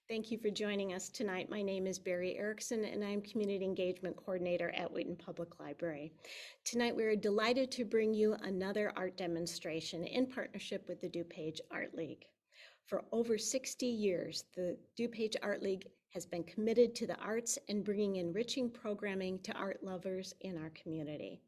Thank you for joining us tonight. My name is Barry Erickson, and I'm Community Engagement Coordinator at Wheaton Public Library. Tonight, we're delighted to bring you another art demonstration in partnership with the DuPage Art League. For over 60 years, the DuPage Art League has been committed to the arts and bringing enriching programming to art lovers in our community.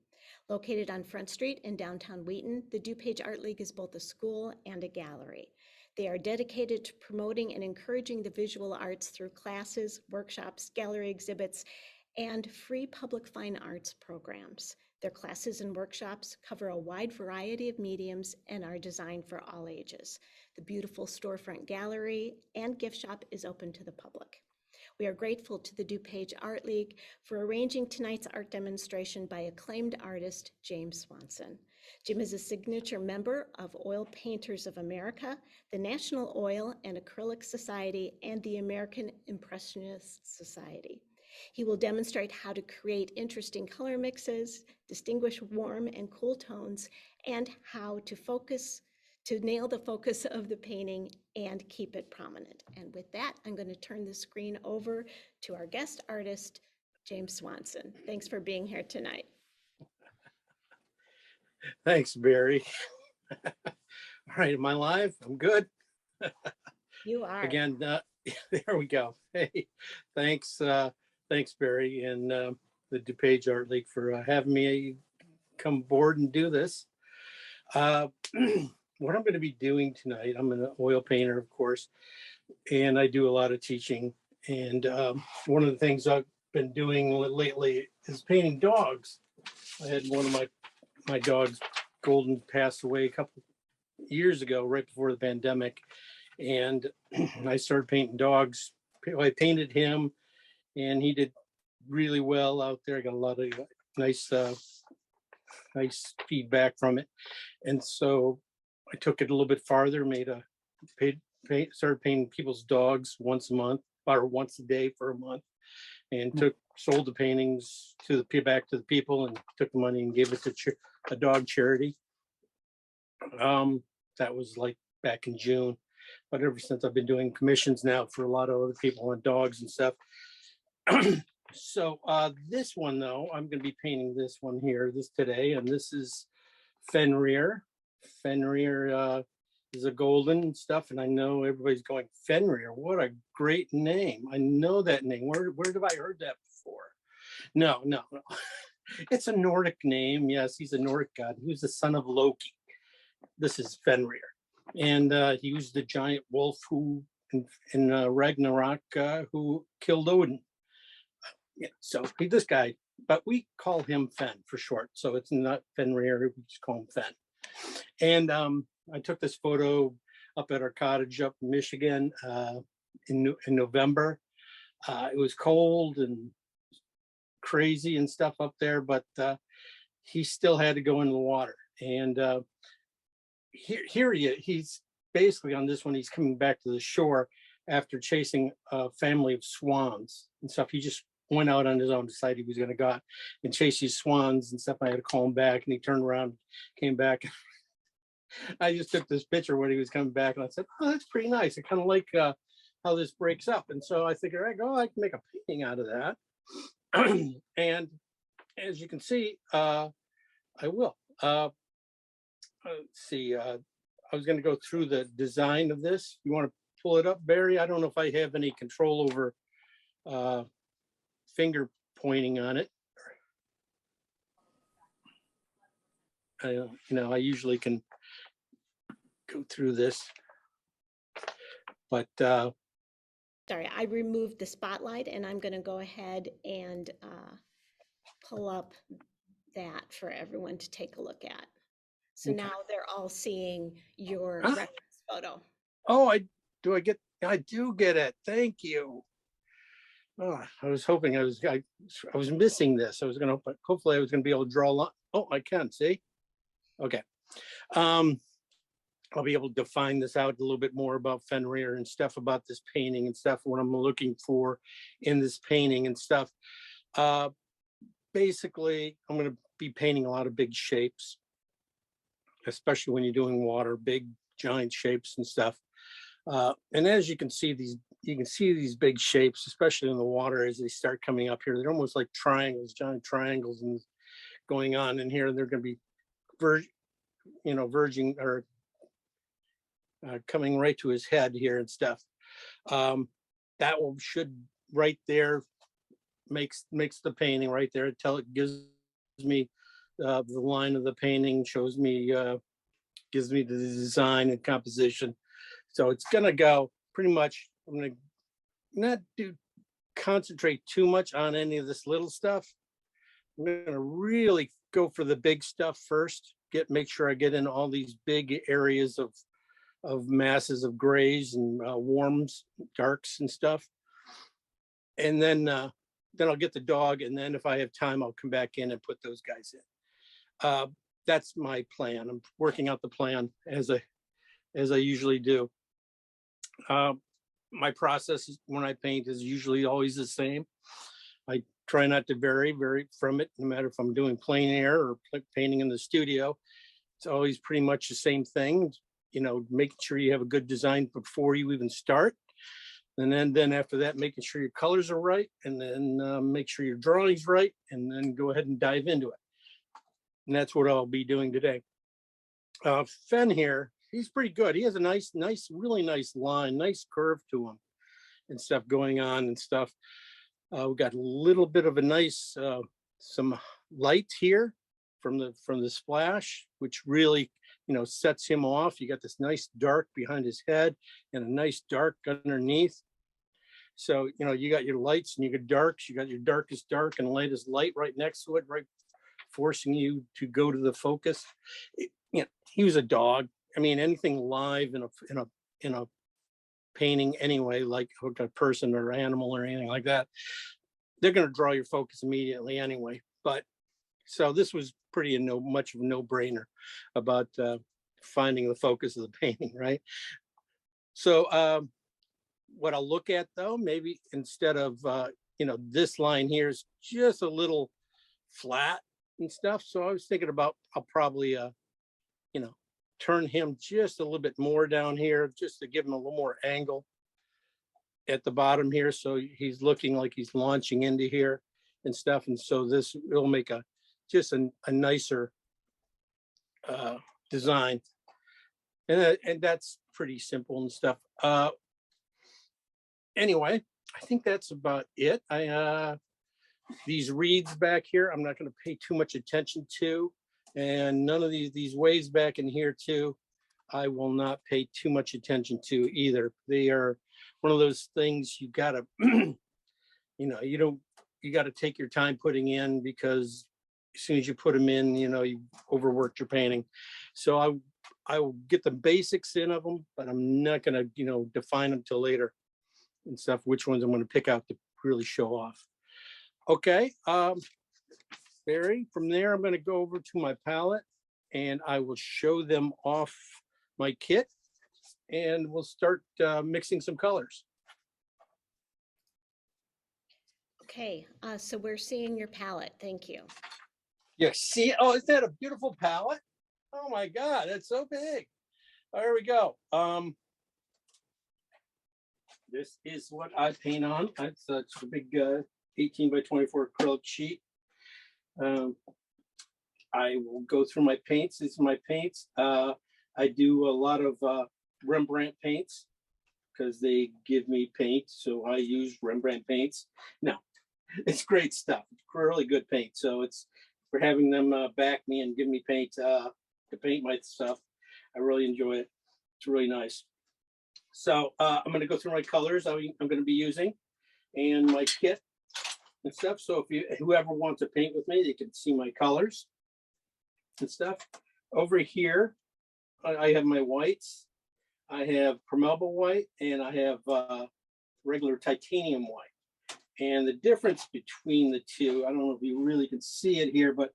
Located on Front Street in downtown Wheaton, the DuPage Art League is both a school and a gallery. They are dedicated to promoting and encouraging the visual arts through classes, workshops, gallery exhibits, and free public fine arts programs. Their classes and workshops cover a wide variety of mediums and are designed for all ages. The beautiful storefront gallery and gift shop is open to the public. We are grateful to the DuPage Art League for arranging tonight's art demonstration by acclaimed artist James Swanson. Jim is a signature member of Oil Painters of America, the National Oil and Acrylic Society, and the American Impressionists Society. He will demonstrate how to create interesting color mixes, distinguish warm and cool tones, and how to nail the focus of the painting and keep it prominent. And with that, I'm going to turn the screen over to our guest artist, James Swanson. Thanks for being here tonight. Thanks, Barry. All right, am I live? I'm good. You are. Again, there we go. Hey, thanks, Barry and the DuPage Art League for having me come aboard and do this. What I'm going to be doing tonight, I'm an oil painter, of course, and I do a lot of teaching. And one of the things I've been doing lately is painting dogs. I had one of my dogs, Golden, passed away a couple years ago, right before the pandemic. And I started painting dogs. I painted him and he did really well out there. I got a lot of nice feedback from it. And so I took it a little bit farther, started painting people's dogs once a month or once a day for a month, and sold the paintings back to the people and took the money and gave it to a dog charity. That was like back in June, but ever since I've been doing commissions now for a lot of other people on dogs and stuff. So this one though, I'm going to be painting this one here today, and this is Fenrir. Fenrir is a golden and stuff, and I know everybody's going, Fenrir, what a great name. I know that name. Where have I heard that before? No. It's a Nordic name. Yes, he's a Nordic god. He was the son of Loki. This is Fenrir. And he was the giant wolf who in Ragnarok who killed Odin. Yeah, so this guy, but we call him Fen for short. So it's not Fenrir, we just call him Fen. And I took this photo up at our cottage up in Michigan in November. It was cold and crazy and stuff up there, but he still had to go in the water. And he's basically on this one, he's coming back to the shore after chasing a family of swans and stuff. He just went out on his own, decided he was going to go out and chase these swans and stuff. I had to call him back, and he turned around, came back. I just took this picture when he was coming back, and I said, oh, that's pretty nice. I kind of like how this breaks up. And so I figured, I can make a painting out of that. And as you can see, I will. Let's see, I was going to go through the design of this. You want to pull it up, Barry? I don't know if I have any control over finger pointing on it. I usually can go through this, but sorry, I removed the spotlight, and I'm going to go ahead and pull up that for everyone to take a look at. So okay. Now they're all seeing your reference photo. Oh, I do get it. Thank you. Oh, I was hoping I was missing this. Hopefully I was going to be able to draw a line. Oh, I can see. Okay. I'll be able to define this out a little bit more about Fenrir and stuff about this painting and stuff, what I'm looking for in this painting and stuff. Basically, I'm going to be painting a lot of big shapes, especially when you're doing water, big giant shapes and stuff. And as you can see, you can see these big shapes, especially in the water as they start coming up here. They're almost like triangles, giant triangles, and going on in here. They're going to be verging or coming right to his head here and stuff. That will should right there makes the painting right there. It gives me the line of the painting, shows me gives me the design and composition. So it's gonna go pretty much. I'm gonna not concentrate too much on any of this little stuff. I'm gonna really go for the big stuff first. Make sure I get in all these big areas of masses of grays and warms, darks and stuff. And then I'll get the dog, and then if I have time, I'll come back in and put those guys in. That's my plan. I'm working out the plan as I usually do. My process when I paint is usually always the same. I try not to vary from it, no matter if I'm doing plein air or painting in the studio. It's always pretty much the same thing. Making sure you have a good design before you even start. And then after that, making sure your colors are right, and then make sure your drawing's right, and then go ahead and dive into it. And that's what I'll be doing today. Fen here, he's pretty good. He has a nice, really nice line, nice curve to him and stuff going on and stuff. We got a little bit of a nice, some light here from the splash, which really, sets him off. You got this nice dark behind his head and a nice dark underneath. So, you got your lights and you got darks, you got your darkest dark and lightest light right next to it, right, forcing you to go to the focus. He was a dog. I mean, anything live in a painting anyway, like a person or animal or anything like that, they're going to draw your focus immediately anyway. But so this was pretty much of a no-brainer about finding the focus of the painting, right? So what I'll look at though, maybe instead of this line here is just a little flat and stuff. So I was thinking about I'll probably turn him just a little bit more down here, just to give him a little more angle at the bottom here, so he's looking like he's launching into here and stuff. And so this will make a nicer design, and that's pretty simple and stuff. Anyway, I think that's about it. These reeds back here, I'm not going to pay too much attention to, and none of these waves back in here too, I will not pay too much attention to either. They are one of those things you gotta, you gotta take your time putting in, because as soon as you put them in, you overworked your painting. So I will get the basics in of them, but I'm not gonna, define them till later and stuff, which ones I'm gonna pick out to really show off. Okay, Barry, from there, I'm gonna go over to my palette and I will show them off my kit, and we'll start mixing some colors. Okay, so we're seeing your palette. Thank you. Yeah, see, oh, isn't that a beautiful palette? Oh my God, that's so big. There we go. This is what I paint on. It's a big 18 by 24 acrylic sheet. I will go through my paints. These are my paints. I do a lot of Rembrandt paints because they give me paint, so I use Rembrandt paints. No, it's great stuff. It's really good paint. So it's for having them back me and give me paint to paint my stuff. I really enjoy it. It's really nice. So I'm going to go through my colors I'm going to be using and my kit and stuff. So if whoever wants to paint with me, they can see my colors and stuff. Over here, I have my whites. I have permeable white, and I have regular titanium white. And the difference between the two, I don't know if you really can see it here, but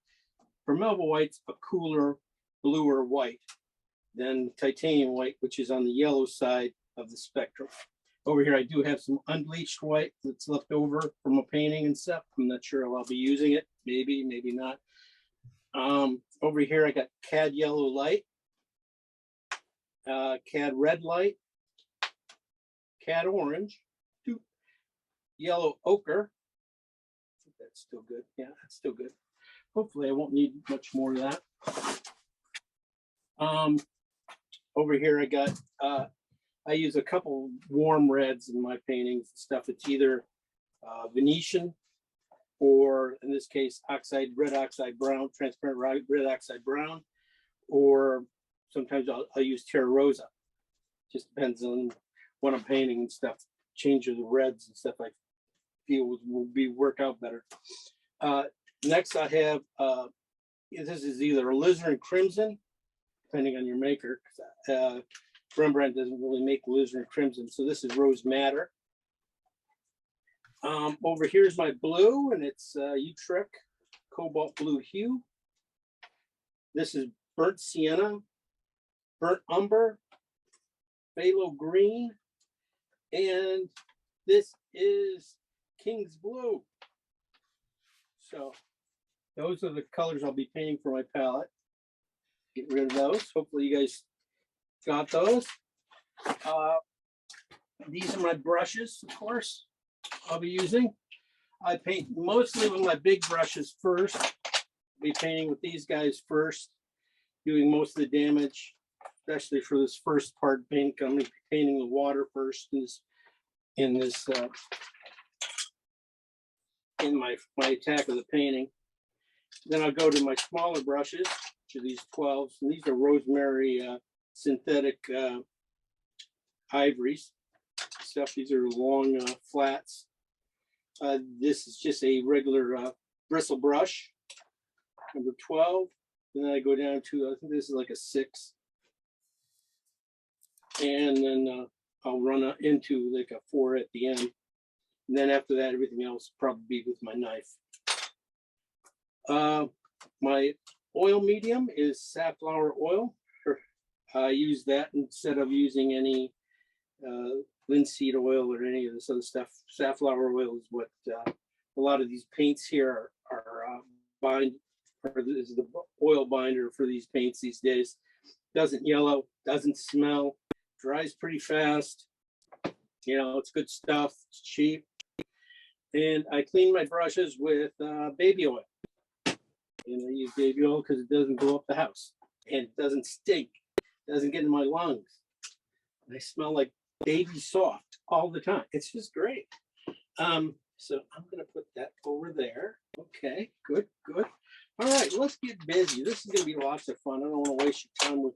permeable white's a cooler, bluer white than titanium white, which is on the yellow side of the spectrum. Over here, I do have some unbleached white that's left over from a painting and stuff. I'm not sure if I'll be using it. Maybe, maybe not. Over here, I got cad yellow light, cad red light, cad orange, yellow ochre. I think that's still good. Yeah, that's still good. Hopefully I won't need much more of that. Over here I got, I use a couple warm reds in my paintings and stuff. It's either Venetian or in this case, red oxide brown, transparent red oxide brown, or sometimes I'll use Terra Rosa. Just depends on what I'm painting and stuff. Change of the reds and stuff I feel will work out better. Next I have, this is either alizarin crimson, depending on your maker. Rembrandt doesn't really make alizarin crimson, so this is rose madder. Over here's my blue, and it's Utrecht cobalt blue hue. This is burnt sienna, burnt umber, phthalo green, and this is King's blue. So those are the colors I'll be painting for my palette. Get rid of those. Hopefully you guys got those. These are my brushes, of course, I'll be using. I paint mostly with my big brushes first. I'll be painting with these guys first, doing most of the damage, especially for this first part. I'm going to be painting the water first in my attack of the painting. Then I'll go to my smaller brushes, which are these 12s, and these are Rosemary synthetic ivories stuff. These are long flats. This is just a regular bristle brush, number 12. And then I go down to, I think this is like a 6. And then I'll run into like a 4 at the end. And then after that, everything else probably be with my knife. My oil medium is safflower oil. I use that instead of using any linseed oil or any of this other stuff. Safflower oil is what a lot of these paints here are this is the oil binder for these paints these days. Doesn't yellow, doesn't smell, dries pretty fast. You know, it's good stuff. It's cheap. And I clean my brushes with baby oil. And I use baby oil because it doesn't go up the house and it doesn't stink. It doesn't get in my lungs. I smell like baby soft all the time. It's just great. So I'm going to put that over there. Okay, good, good. All right, let's get busy. This is going to be lots of fun. I don't want to waste your time with,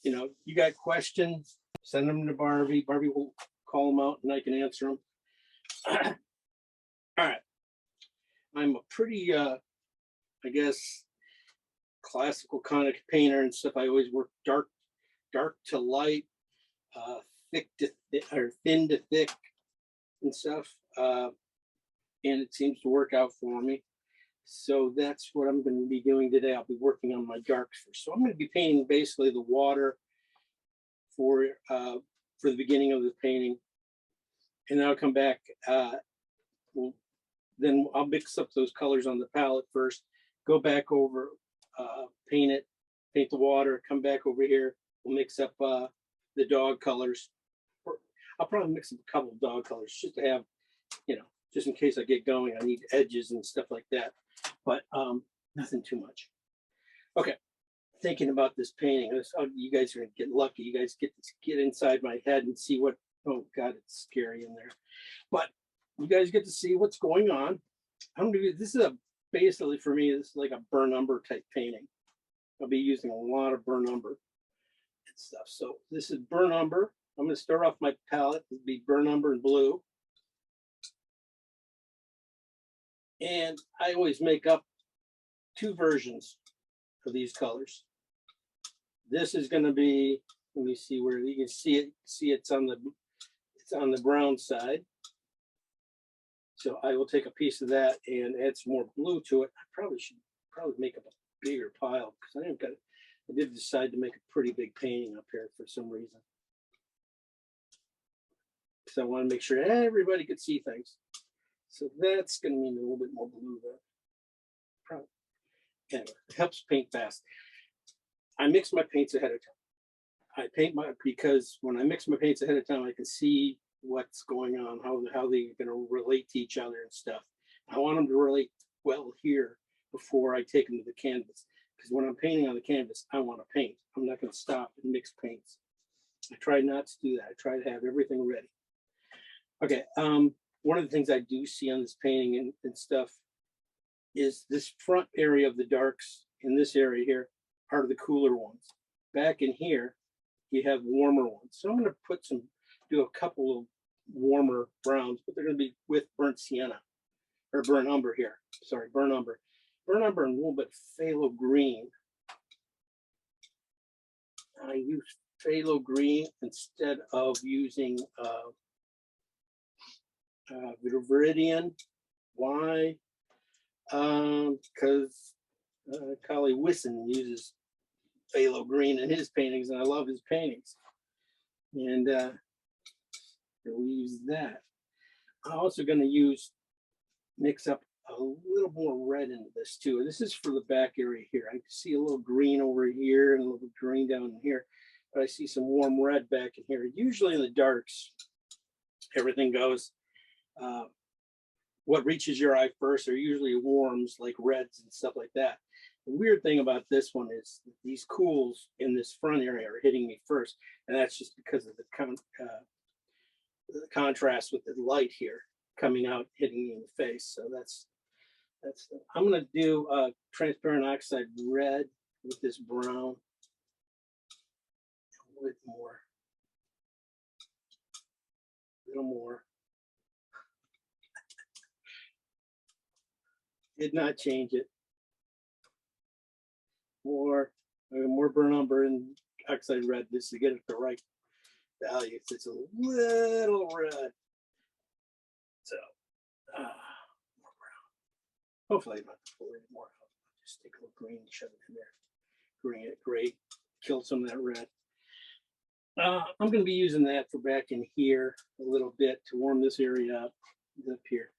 you got questions, send them to Barbie. Barbie will call them out and I can answer them. All right. I'm a pretty, I guess, classical kind of painter and stuff. I always work dark to light, thick to or thin to thick and stuff. And it seems to work out for me. So that's what I'm going to be doing today. I'll be working on my darks first. So I'm going to be painting basically the water for the beginning of the painting. And then I'll come back. Then I'll mix up those colors on the palette first, go back over, paint the water, come back over here. We'll mix up the dog colors. I'll probably mix up a couple of dog colors just to have, just in case I get going, I need edges and stuff like that, but nothing too much. Okay, thinking about this painting, you guys are gonna get lucky. You guys get inside my head and see what, oh God, it's scary in there. But you guys get to see what's going on. This is basically for me, this is like a burn umber type painting. I'll be using a lot of burn umber and stuff. So this is burn umber. I'm going to start off my palette. It'll be burn umber and blue. And I always make up 2 versions of these colors. This is going to be, let me see where you can see it. It's on the brown side. So I will take a piece of that and add some more blue to it. I should make up a bigger pile because I did decide to make a pretty big painting up here for some reason. So I want to make sure everybody could see things. So that's going to mean a little bit more blue there. Probably. Anyway, it helps paint fast. I mix my paints ahead of time. Because when I mix my paints ahead of time, I can see what's going on, how they're going to relate to each other and stuff. I want them to relate well here before I take them to the canvas. Because when I'm painting on the canvas, I want to paint. I'm not going to stop and mix paints. I try not to do that. I try to have everything ready. Okay, one of the things I do see on this painting and stuff is this front area of the darks in this area here are the cooler ones. Back in here, you have warmer ones. So I'm going to do a couple of warmer browns, but they're going to be with burnt sienna or burnt umber here. Sorry, burnt umber. Burnt umber and a little bit phthalo green. I use phthalo green instead of using Viridian. Why? Because Collie Wisson uses phthalo green in his paintings, and I love his paintings. And we use that. I'm also going to mix up a little more red into this too. This is for the back area here. I see a little green over here and a little green down in here, but I see some warm red back in here. Usually in the darks, everything goes. What reaches your eye first are usually warms like reds and stuff like that. The weird thing about this one is these cools in this front area are hitting me first, and that's just because of the contrast with the light here coming out, hitting me in the face. So I'm going to do transparent oxide red with this brown. A little more. Did not change it. More burnt umber and oxide red just to get it the right value. It's a little red. So more brown. Hopefully I'm not pull any more out. Just take a little green, shove it in there. Gray, kill some of that red. I'm going to be using that for back in here a little bit to warm this area up here.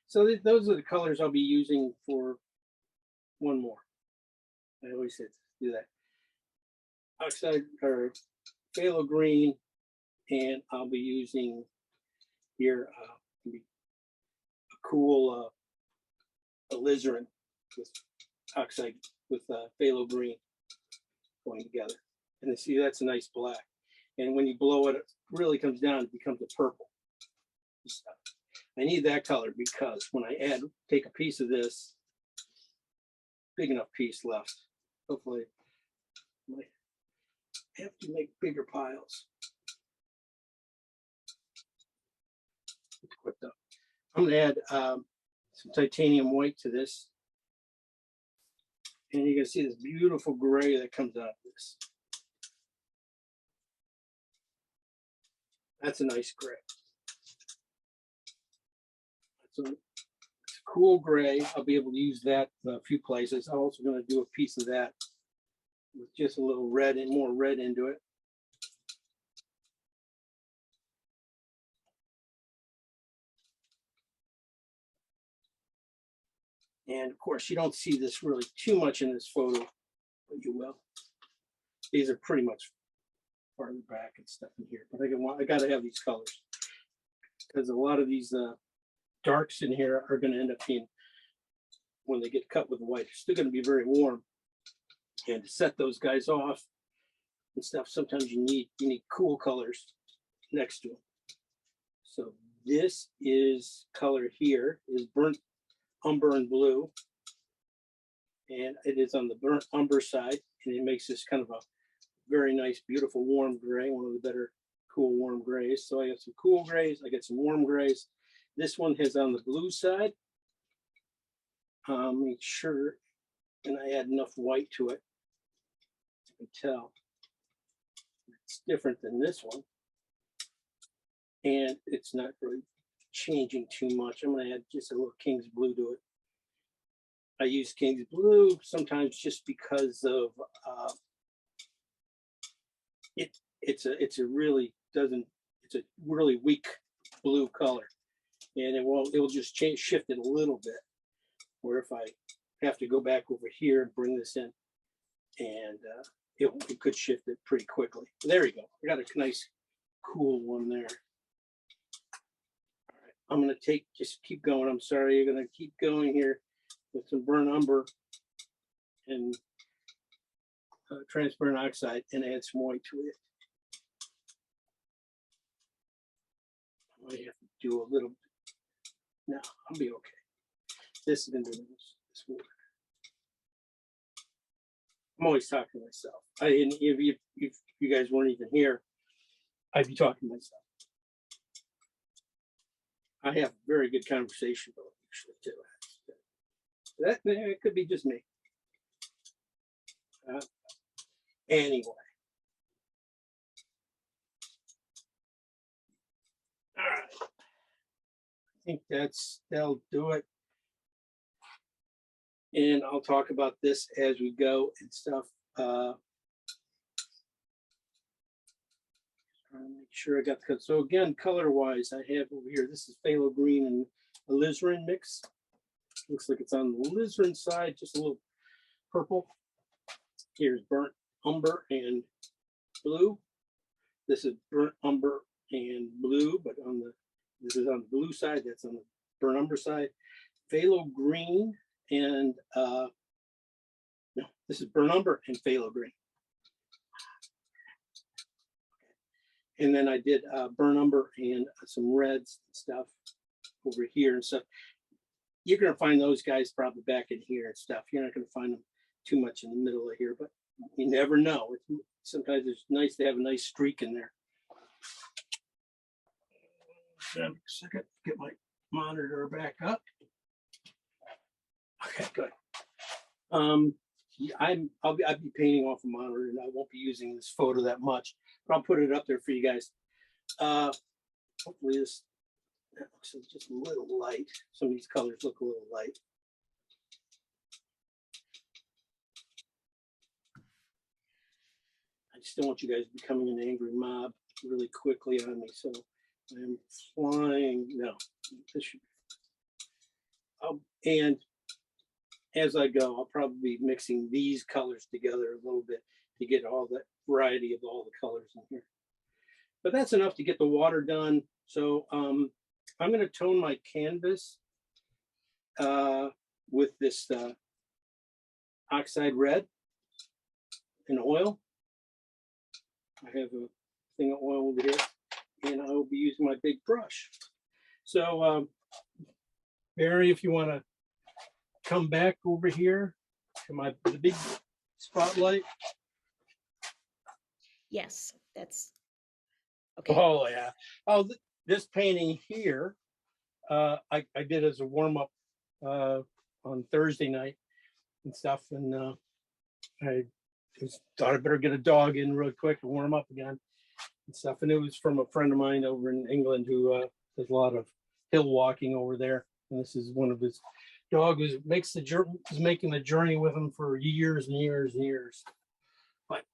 So those are the colors I'll be using for one more. I always said do that. Oxide or phthalo green, and I'll be using here a cool alizarin with oxide with phthalo green going together. And see, that's a nice black. And when you blow it, it really comes down, it becomes a purple. I need that color because when I take a piece of this, big enough piece left. Hopefully, I might have to make bigger piles. I'm going to add some titanium white to this. And you can see this beautiful gray that comes out of this. That's a nice gray. So it's a cool gray. I'll be able to use that in a few places. I'm also going to do a piece of that with just a little red and more red into it. And of course, you don't see this really too much in this photo, but you will. These are pretty much farther back and stuff in here, but I got to have these colors because a lot of these darks in here are going to end up being, when they get cut with the white, they're still going to be very warm. And to set those guys off and stuff, sometimes you need cool colors next to them. So this color here is burnt umber and blue, and it is on the burnt umber side, and it makes this kind of a very nice, beautiful, warm gray, one of the better cool warm grays. So I have some cool grays, I get some warm grays. This one is on the blue side. Make sure, and I add enough white to it. You can tell it's different than this one, and it's not really changing too much. I'm going to add just a little King's Blue to it. I use King's Blue sometimes just because of it's a really weak blue color, and it will just shift it a little bit. Or if I have to go back over here and bring this in, and it could shift it pretty quickly. There you go. I got a nice cool one there. I'm gonna just keep going. I'm sorry, you're gonna keep going here with some burnt umber and transparent oxide and add some white to it. I might have to do a little. No, I'll be okay. This is gonna do this work. I'm always talking to myself. And if you guys weren't even here, I'd be talking to myself. I have very good conversation usually too. That it could be just me. Anyway. All right. I think that'll do it. And I'll talk about this as we go and stuff. Trying to make sure I got the cut. So again, color wise, I have over here, this is phthalo green and alizarin mix. Looks like it's on the alizarin side, just a little purple. Here's burnt umber and blue. This is burnt umber and blue, but this is on the blue side, that's on the burnt umber side. Phthalo green and no, this is burnt umber and phthalo green. And then I did burnt umber and some reds and stuff over here and stuff. You're gonna find those guys probably back in here and stuff. You're not gonna find them too much in the middle of here, but you never know. Sometimes it's nice to have a nice streak in there. A second, get my monitor back up. Okay, good. I'll be painting off a monitor, and I won't be using this photo that much, but I'll put it up there for you guys. Hopefully that looks just a little light. Some of these colors look a little light. I just don't want you guys becoming an angry mob really quickly on me, so I'm flying. No, this should be. And as I go, I'll probably be mixing these colors together a little bit to get all that variety of all the colors in here. But that's enough to get the water done. So I'm going to tone my canvas with this oxide red and oil. I have a thing of oil over here, and I will be using my big brush. So Barry, if you want to come back over here to the big spotlight. Yes, that's okay. Oh yeah. Oh, this painting here, I did as a warm up on Thursday night and stuff, and I just thought I better get a dog in real quick and warm up again and stuff. And it was from a friend of mine over in England who does a lot of hill walking over there, and this is one of his dog who is making the journey with him for years and years and years. But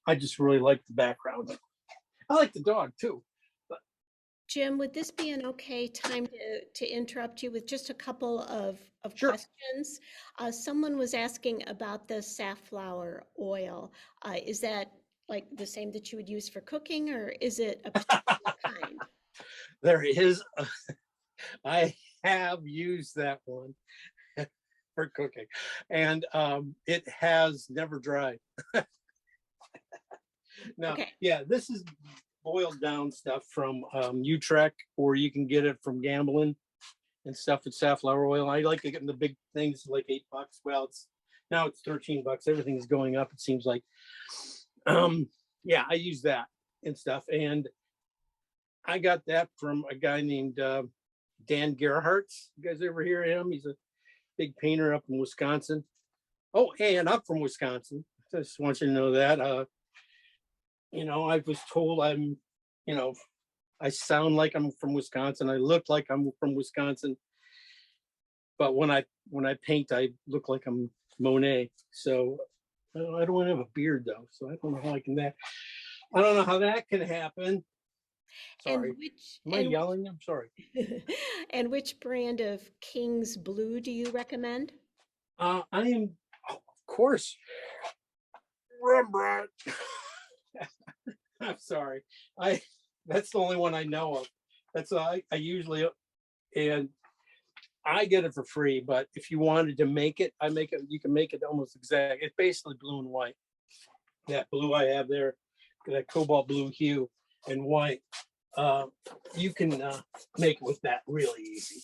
I just really like the background. I like the dog too. But Jim, would this be an okay time to interrupt you with just a couple of Sure. questions? Someone was asking about the safflower oil. Is that like the same that you would use for cooking, or is it a particular kind? There is. I have used that one for cooking, and it has never dried. No, Okay. yeah, this is boiled down stuff from Utrecht, or you can get it from Gamblin and stuff with safflower oil. I like to get in the big things, like $8. Well, now it's $13. Everything's going up, it seems like. Yeah, I use that and stuff, and I got that from a guy named Dan Gerhardt. You guys ever hear of him? He's a big painter up in Wisconsin. Oh, and I'm from Wisconsin. I just want you to know that. I was told I sound like I'm from Wisconsin. I look like I'm from Wisconsin. But when I paint, I look like I'm Monet. So I don't want to have a beard though. So I don't know how I can that. I don't know how that can happen. Sorry. Am I yelling? I'm sorry. And which brand of King's Blue do you recommend? I am, of course, Rembrandt. I'm sorry. That's the only one I know of. That's all I usually, and I get it for free, but if you wanted to make it, I make it, you can make it almost exact. It's basically blue and white. That blue I have there, that cobalt blue hue and white. You can make it with that really easy.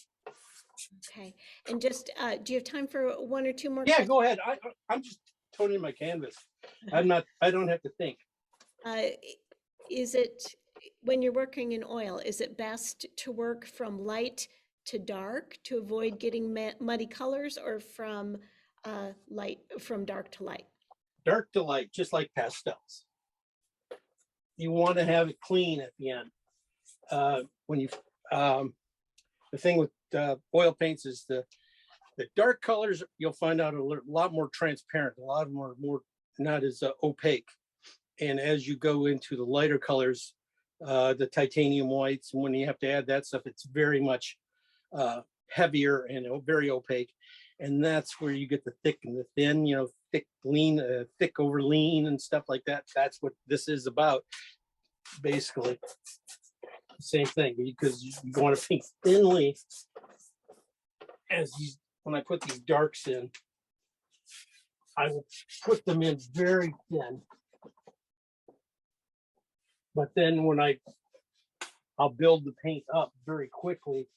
Okay, and just, do you have time for one or two more Yeah, questions? go ahead. I'm just toning my canvas. I don't have to think. Is it, when you're working in oil, is it best to work from light to dark to avoid getting muddy colors, or from from dark to light? Dark to light, just like pastels. You want to have it clean at the end. When you, the thing with oil paints is the dark colors, you'll find out a lot more transparent, a lot more not as opaque. And as you go into the lighter colors, the titanium whites, and when you have to add that stuff, it's very much heavier and very opaque. And that's where you get the thick and the thin, you know, thick, lean, thick over lean and stuff like that. That's what this is about, basically. Same thing, because you want to paint thinly. When I put these darks in, I will put them in very thin. But then when I'll build the paint up very quickly,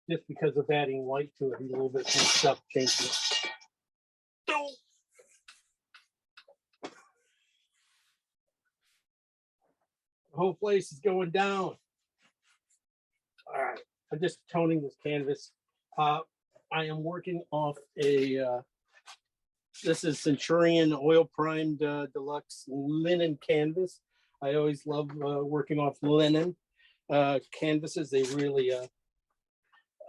just because of adding white to it, a little bit more stuff changing it. The whole place is going down. All right, I'm just toning this canvas. I am working off this is Centurion oil primed deluxe linen canvas. I always love working off linen canvases. They really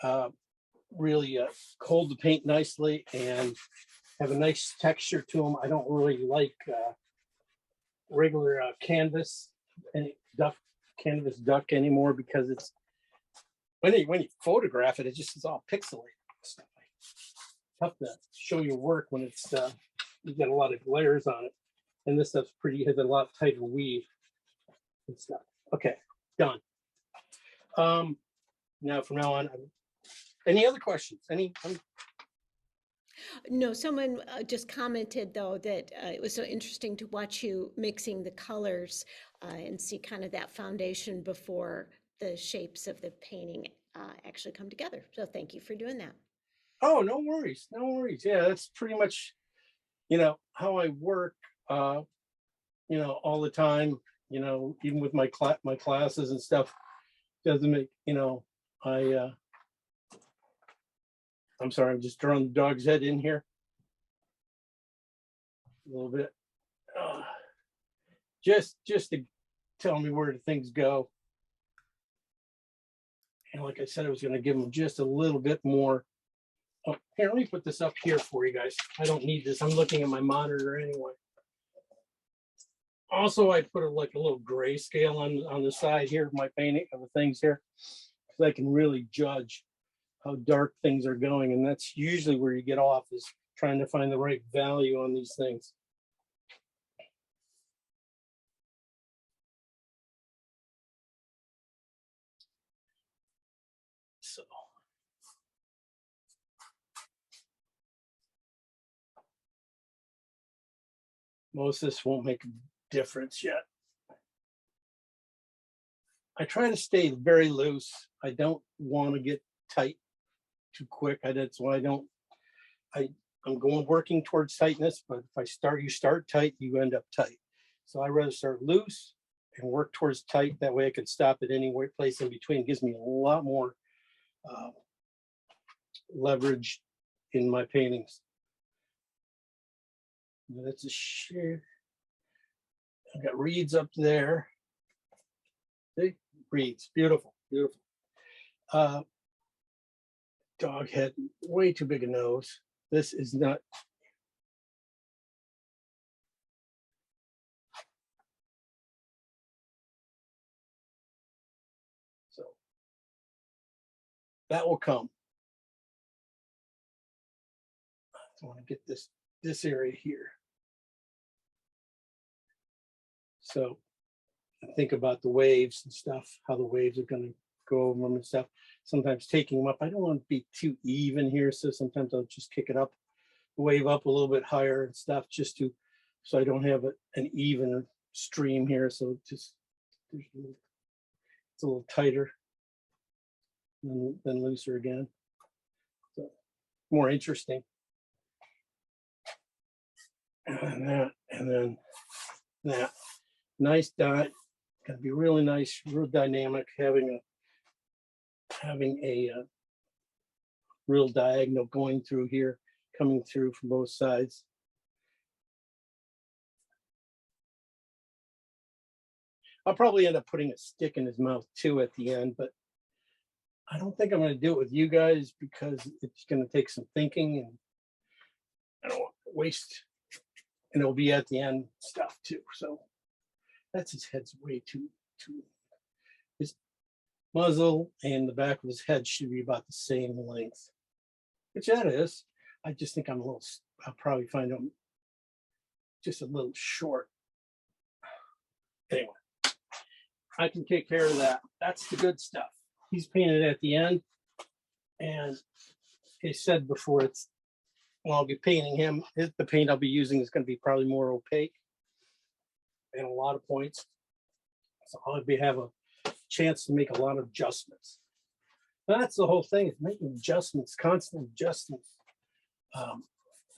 hold the paint nicely and have a nice texture to them. I don't really like regular canvas and canvas duck anymore, because it's when you photograph it, it just is all pixelated. It's tough to show your work when it's you get a lot of layers on it, and this stuff's has a lot tighter weave and stuff. Okay, done. Now from now on, any other questions? No, someone just commented, though, that it was so interesting to watch you mixing the colors and see kind of that foundation before the shapes of the painting actually come together. So thank you for doing that. Oh, no worries, no worries. Yeah, that's pretty much, you know, how I work, you know, all the time, you know, even with my classes and stuff. Doesn't make, you know, I'm sorry, I'm just drawing the dog's head in here a little bit. Just to tell me where the things go. And like I said, I was going to give them just a little bit more. Oh, here, let me put this up here for you guys. I don't need this. I'm looking at my monitor anyway. Also, I put like a little grayscale on the side here of my painting of the things here, because I can really judge how dark things are going. And that's usually where you get off, is trying to find the right value on these things. So most of this won't make a difference yet. I try to stay very loose. I don't want to get tight too quick. That's why I'm working towards tightness, but if you start tight, you end up tight. So I rather start loose and work towards tight. That way I can stop at any place in between. It gives me a lot more leverage in my paintings. That's a share. I've got reeds up there. See? Reeds, beautiful, beautiful. Dog head, way too big a nose. This is not. So that will come. I want to get this area here. So think about the waves and stuff, how the waves are going to go over them and stuff. Sometimes taking them up, I don't want to be too even here, so sometimes I'll just kick it up, wave up a little bit higher and stuff, just to, so I don't have an even stream here. So just it's a little tighter than looser again. So more interesting. And that, and then that. Nice dot. Gonna be really nice, real dynamic, having a real diagonal going through here, coming through from both sides. I'll probably end up putting a stick in his mouth too at the end, but I don't think I'm going to do it with you guys because it's going to take some thinking, and I don't want to waste, and it'll be at the end stuff too. So that's his head's way too. His muzzle and the back of his head should be about the same length, which that is. I just think I'll probably find him just a little short. Anyway, I can take care of that. That's the good stuff. He's painted at the end, and I said before, I'll be painting him. The paint I'll be using is going to be probably more opaque and a lot of points, so I'll have a chance to make a lot of adjustments. That's the whole thing, is making adjustments, constant adjustments,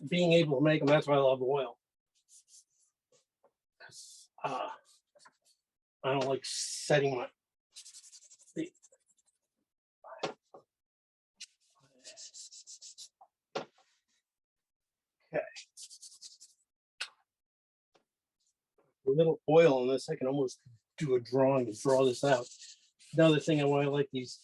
being able to make them. That's why I love oil. I don't like setting my a little oil in this. I can almost do a drawing to draw this out. Another thing why I like these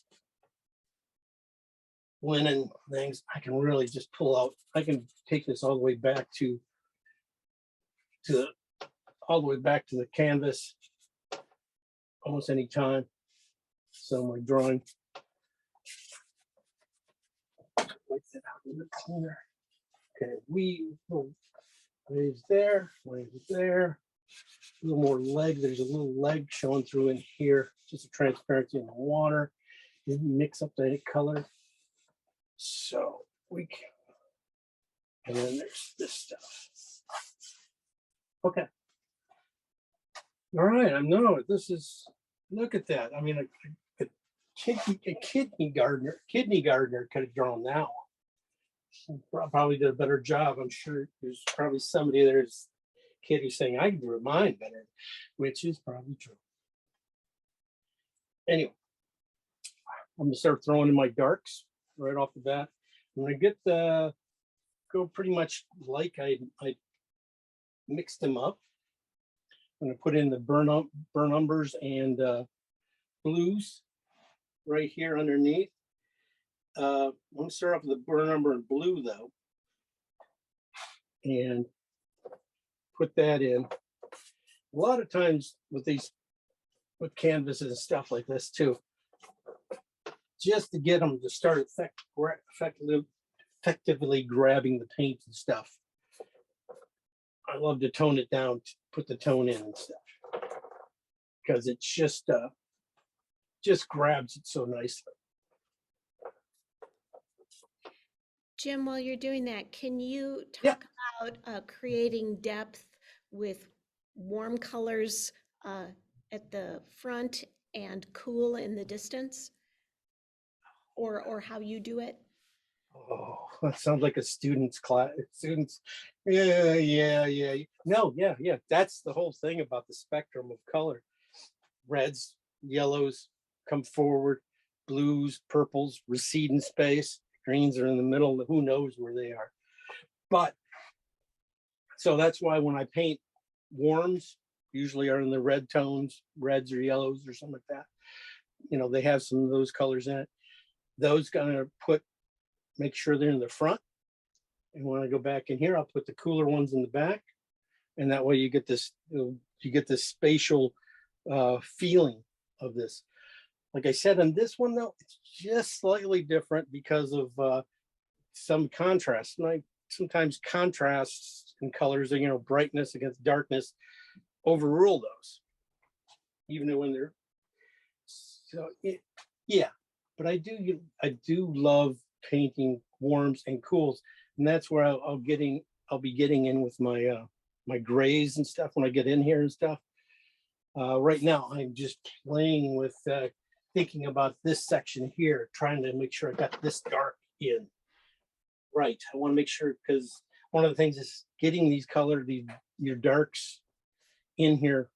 linen things, I can really just pull out. I can take this all the way back to the canvas almost any time. So my drawing, like that out a little bit cleaner. Okay, waves there, waves there. A little more leg. There's a little leg showing through in here. Just a transparency in the water. Didn't mix up the color. So we can. And then there's this stuff. Okay. All right. I know this is. Look at that. I mean, a kidney gardener could have drawn that one. Probably did a better job. I'm sure there's probably somebody there's kid who's saying I can do mine better, which is probably true. Anyway, I'm gonna start throwing in my darks right off the bat. I'm gonna go pretty much like I mixed them up. I'm gonna put in the burn umbers and blues right here underneath. I'm gonna start off with the burn umber and blue though, and put that in. A lot of times with canvases and stuff like this too, just to get them to start effectively grabbing the paint and stuff. I love to tone it down, to put the tone in and stuff, because it just grabs it so nicely. Jim, while you're doing that, can you talk about creating depth with warm colors at the front and cool in the distance, or how you do it? Oh, that sounds like a student's class. Students, yeah. No, yeah. That's the whole thing about the spectrum of color. Reds, yellows come forward, blues, purples recede in space, greens are in the middle. Who knows where they are? But so that's why when I paint warms, usually are in the red tones, reds or yellows or something like that. You know, they have some of those colors in it. Those gonna make sure they're in the front. And when I go back in here, I'll put the cooler ones in the back. And that way you get this spatial feeling of this. Like I said, on this one though, it's just slightly different because of some contrast. And sometimes contrasts in colors, brightness against darkness, overrule those. even when they're, so yeah, but I do love painting warms and cools, and that's where I'll be getting in with my my grays and stuff when I get in here and stuff. Right now, I'm just playing with thinking about this section here, trying to make sure I got this dark in right. I want to make sure, because one of the things is getting these your darks in here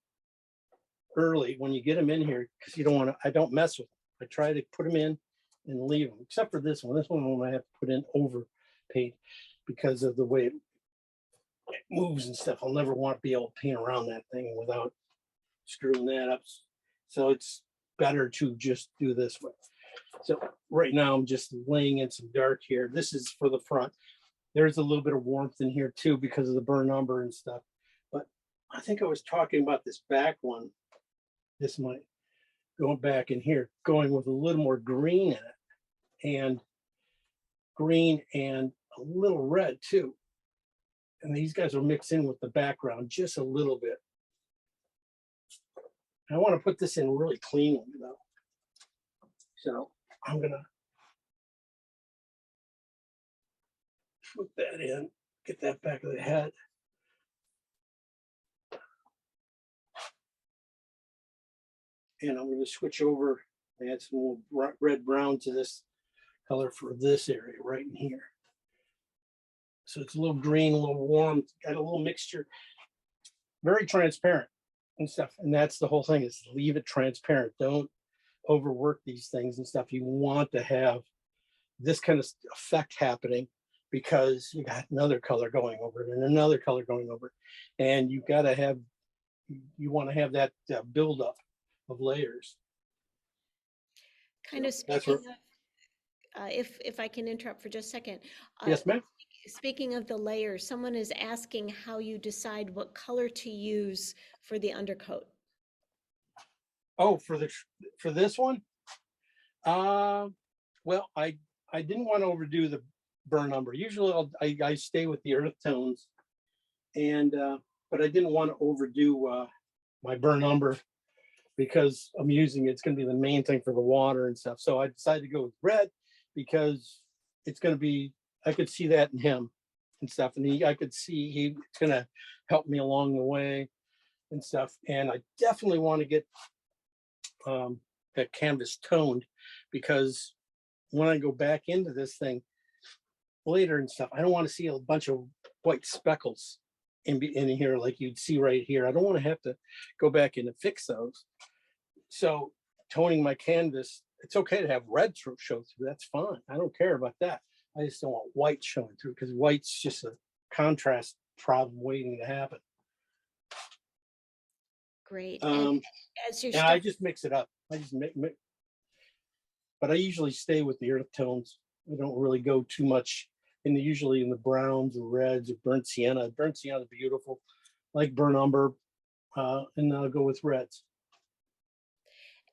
early when you get them in here, because you don't want to, I don't mess with them. I try to put them in and leave them, except for this one. This one I have to put in over paint because of the way it moves and stuff. I'll never want to be able to paint around that thing without screwing that up. So it's better to just do this way. So right now I'm just laying in some dark here. This is for the front. There's a little bit of warmth in here too because of the burn umber and stuff. But I think I was talking about this back one. This might going back in here, going with a little more green in it, and green and a little red too. And these guys will mix in with the background just a little bit. I want to put this in really cleanly though. So I'm gonna put that in, get that back of the head. And I'm going to switch over, add some more red brown to this color for this area right in here. So it's a little green, a little warm, got a little mixture, very transparent and stuff. And that's the whole thing, is leave it transparent. Don't overwork these things and stuff. You want to have this kind of effect happening because you got another color going over it and another color going over it. And you got to have, you want to have that buildup of layers. Kind of speaking of, if I can interrupt for just a second. Yes, ma'am. Speaking of the layers, someone is asking how you decide what color to use for the undercoat. Oh, for this one? Well, I didn't want to overdo the burn umber. Usually I stay with the earth tones, and but I didn't want to overdo my burn umber because I'm using it's going to be the main thing for the water and stuff. So I decided to go with red because it's going to be, I could see that in him and stuff, and I could see he's going to help me along the way and stuff. And I definitely want to get that canvas toned, because when I go back into this thing later and stuff, I don't want to see a bunch of white speckles in here like you'd see right here. I don't want to have to go back in and fix those. So toning my canvas, it's okay to have red show through. That's fine. I don't care about that. I just don't want white showing through, because white's just a contrast problem waiting to happen. Great. And as you're I just mix it up. I just mix, but I usually stay with the earth tones. I don't really go too much usually in the browns or reds or burnt sienna. Burnt sienna is beautiful, like burnt umber, and I'll go with reds.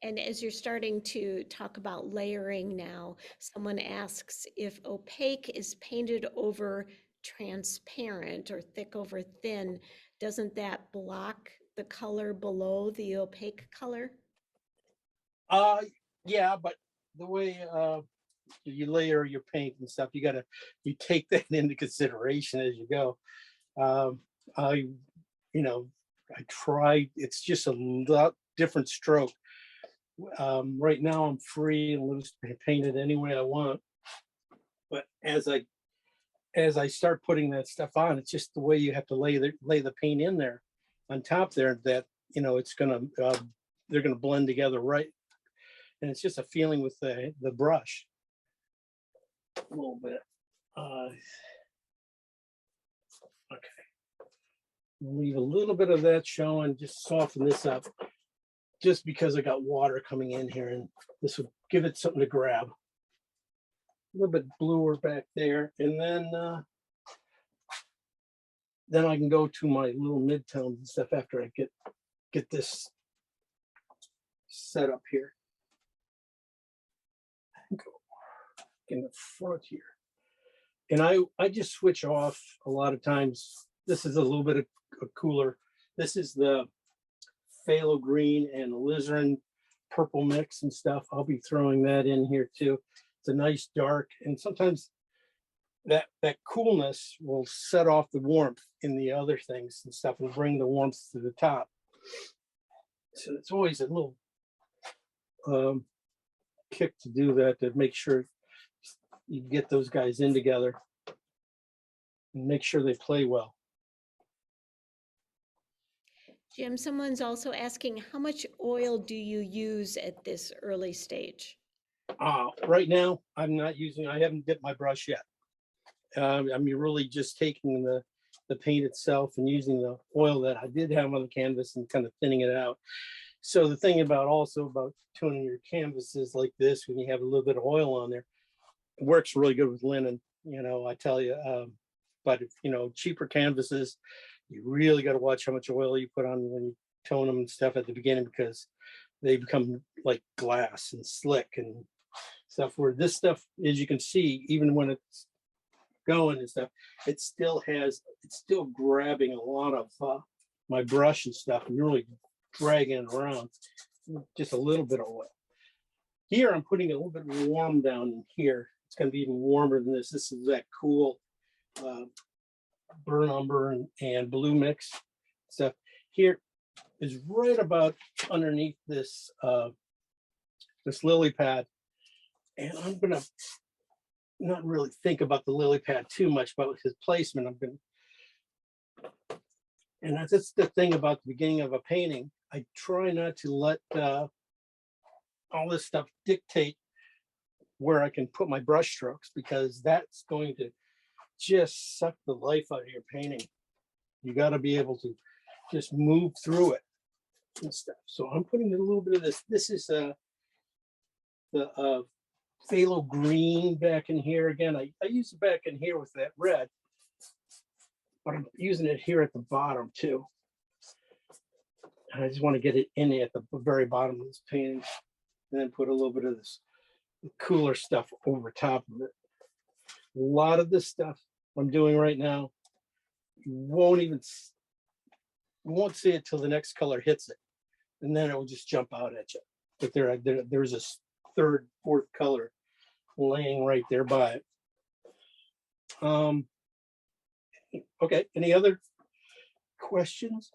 And as you're starting to talk about layering now, someone asks if opaque is painted over transparent or thick over thin, doesn't that block the color below the opaque color? Yeah, but the way you layer your paint and stuff, you take that into consideration as you go. I try, it's just a lot different stroke. Right now I'm free and loose to paint it any way I want. But as I start putting that stuff on, it's just the way you have to lay the paint in there on top there, that it's gonna they're gonna blend together right. And it's just a feeling with the brush a little bit. Okay, leave a little bit of that showing, just soften this up, just because I got water coming in here, and this would give it something to grab. A little bit bluer back there, and then I can go to my little midtones and stuff after I get this set up here. Go in the front here, and I just switch off a lot of times. This is a little bit of a cooler. This is the phthalo green and alizarin purple mix and stuff. I'll be throwing that in here too. It's a nice dark, and sometimes that coolness will set off the warmth in the other things and stuff and bring the warmth to the top. So it's always a little kick to do that, to make sure you get those guys in together and make sure they play well. Jim, someone's also asking, how much oil do you use at this early stage? Right now, I haven't dipped my brush yet. I'm really just taking the paint itself and using the oil that I did have on the canvas and kind of thinning it out. So the thing about toning your canvases like this, when you have a little bit of oil on there, it works really good with linen, I tell you. But if, cheaper canvases, you really got to watch how much oil you put on when you tone them and stuff at the beginning, because they become like glass and slick and stuff. Where this stuff, as you can see, even when it's going and stuff, it's still grabbing a lot of my brush and stuff and really dragging it around. Just a little bit of oil. Here I'm putting a little bit warm down in here. It's going to be even warmer than this. This is that cool burnt umber and blue mix stuff. Here is right about underneath this this lily pad, and I'm gonna not really think about the lily pad too much, but with his placement, and that's the thing about the beginning of a painting. I try not to let all this stuff dictate where I can put my brush strokes, because that's going to just suck the life out of your painting. You got to be able to just move through it and stuff. So I'm putting a little bit of this. This is the phthalo green back in here again. I use it back in here with that red, but I'm using it here at the bottom too. And I just want to get it in at the very bottom of this painting, and then put a little bit of this cooler stuff over top of it. A lot of this stuff I'm doing right now, you won't see it till the next color hits it, and then it will just jump out at you. But there's a third, fourth color laying right there by it. Okay, any other questions?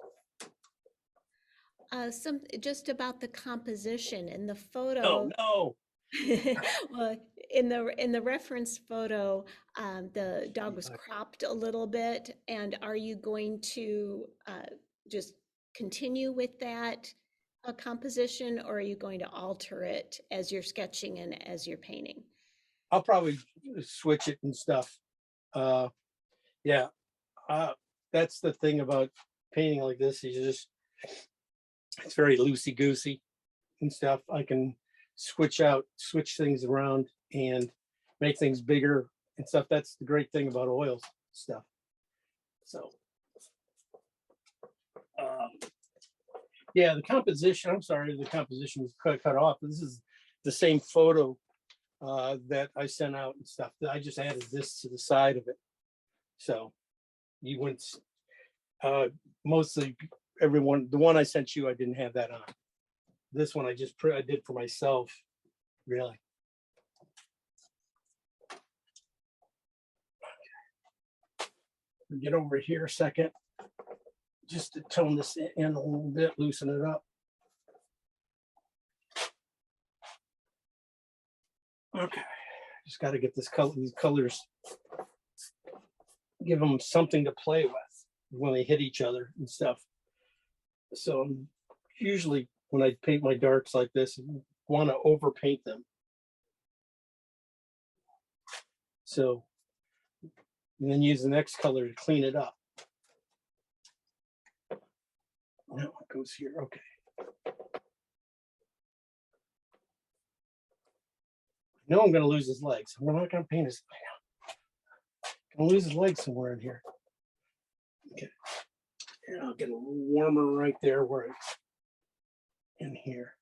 Just about the composition in the photo. Oh no. Well, in the reference photo, the dog was cropped a little bit. And are you going to just continue with that composition, or are you going to alter it as you're sketching and as you're painting? I'll probably switch it and stuff. Yeah, that's the thing about painting like this. It's very loosey goosey and stuff. I can switch things around and make things bigger and stuff. That's the great thing about oil stuff. So yeah, the composition, I'm sorry, the composition was cut off. This is the same photo that I sent out and stuff. I just added this to the side of it. So you wouldn't, mostly everyone, the one I sent you, I didn't have that on. This one I did for myself, really. Get over here a second, just to tone this in a little bit, loosen it up. Okay, just got to get these colors, give them something to play with when they hit each other and stuff. So usually when I paint my darks like this, I want to overpaint them. So and then use the next color to clean it up. Now it goes here. Okay. I know I'm going to lose his legs. I'm not going to paint his leg. I'm going to lose his legs somewhere in here. Okay. And I'll get a little warmer right there where it's in here.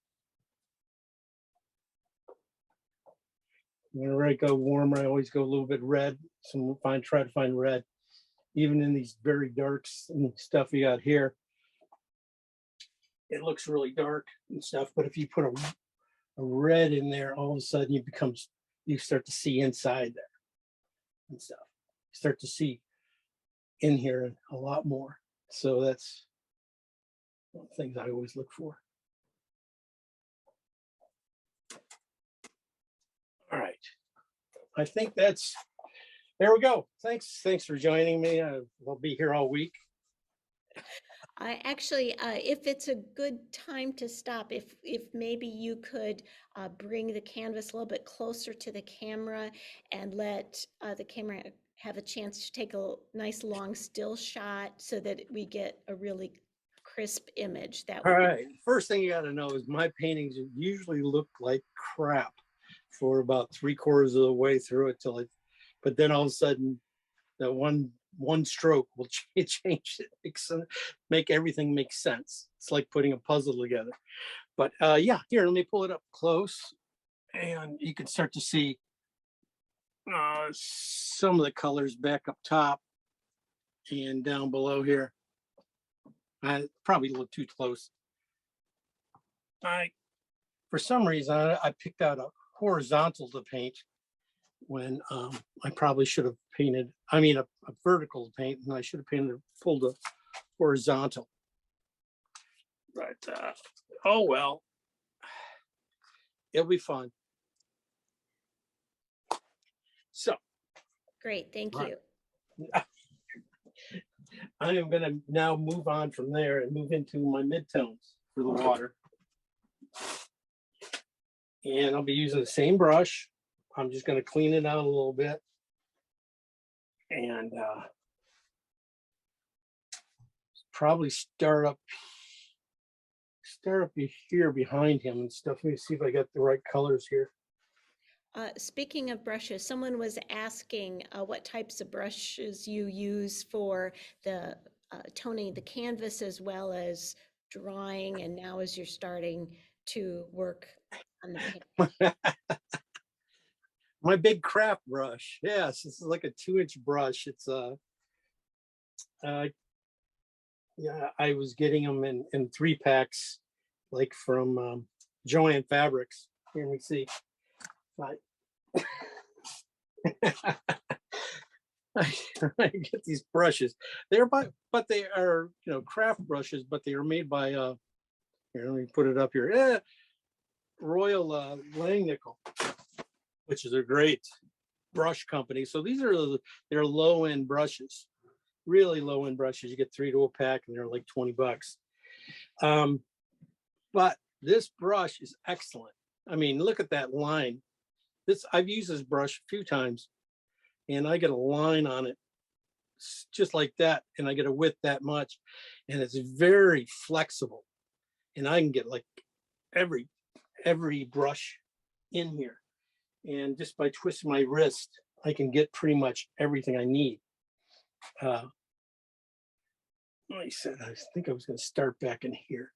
Whenever I go warmer, I always go a little bit red. So try to find red, even in these very darks and stuff you got here. it looks really dark and stuff. But if you put a red in there, all of a sudden you start to see inside there and stuff. You start to see in here a lot more. So that's one of the things I always look for. All right. I think there we go. Thanks for joining me. I'll be here all week. I actually, if it's a good time to stop, if maybe you could bring the canvas a little bit closer to the camera and let the camera have a chance to take a nice long still shot so that we get a really crisp image. That All would be right. First thing you got to know is my paintings usually look like crap for about 3/4 of the way through it but then all of a sudden that one stroke will change it, make everything make sense. It's like putting a puzzle together. But yeah, here, let me pull it up close and you can start to see some of the colors back up top and down below here. I probably look too close. For some reason, I picked out a horizontal to paint when I probably should have painted, a vertical to paint, and I should have painted full to horizontal. But oh well, it'll be fun. So great. Thank you. I am going to now move on from there and move into my midtones for the water. And I'll be using the same brush. I'm just going to clean it out a little bit. And probably start up here behind him and stuff. Let me see if I got the right colors here. Speaking of brushes, someone was asking what types of brushes you use for the toning the canvas as well as drawing, and now as you're starting to work on the paint. My big craft brush. Yes, this is like a 2-inch brush. It's yeah, I was getting them in 3-packs, like from Joann Fabrics. Here, let me see. I get these brushes. They are craft brushes, but they are made by here, let me put it up here. Royal Langnickel, which is a great brush company. So these are they're low-end brushes, really low-end brushes. You get 3 to a pack and they're like $20. But this brush is excellent. I mean, look at that line. I've used this brush a few times and I get a line on it just like that, and I get a width that much, and it's very flexible, and I can get like every brush in here, and just by twisting my wrist I can get pretty much everything I need. Like I said, I think I was going to start back in here,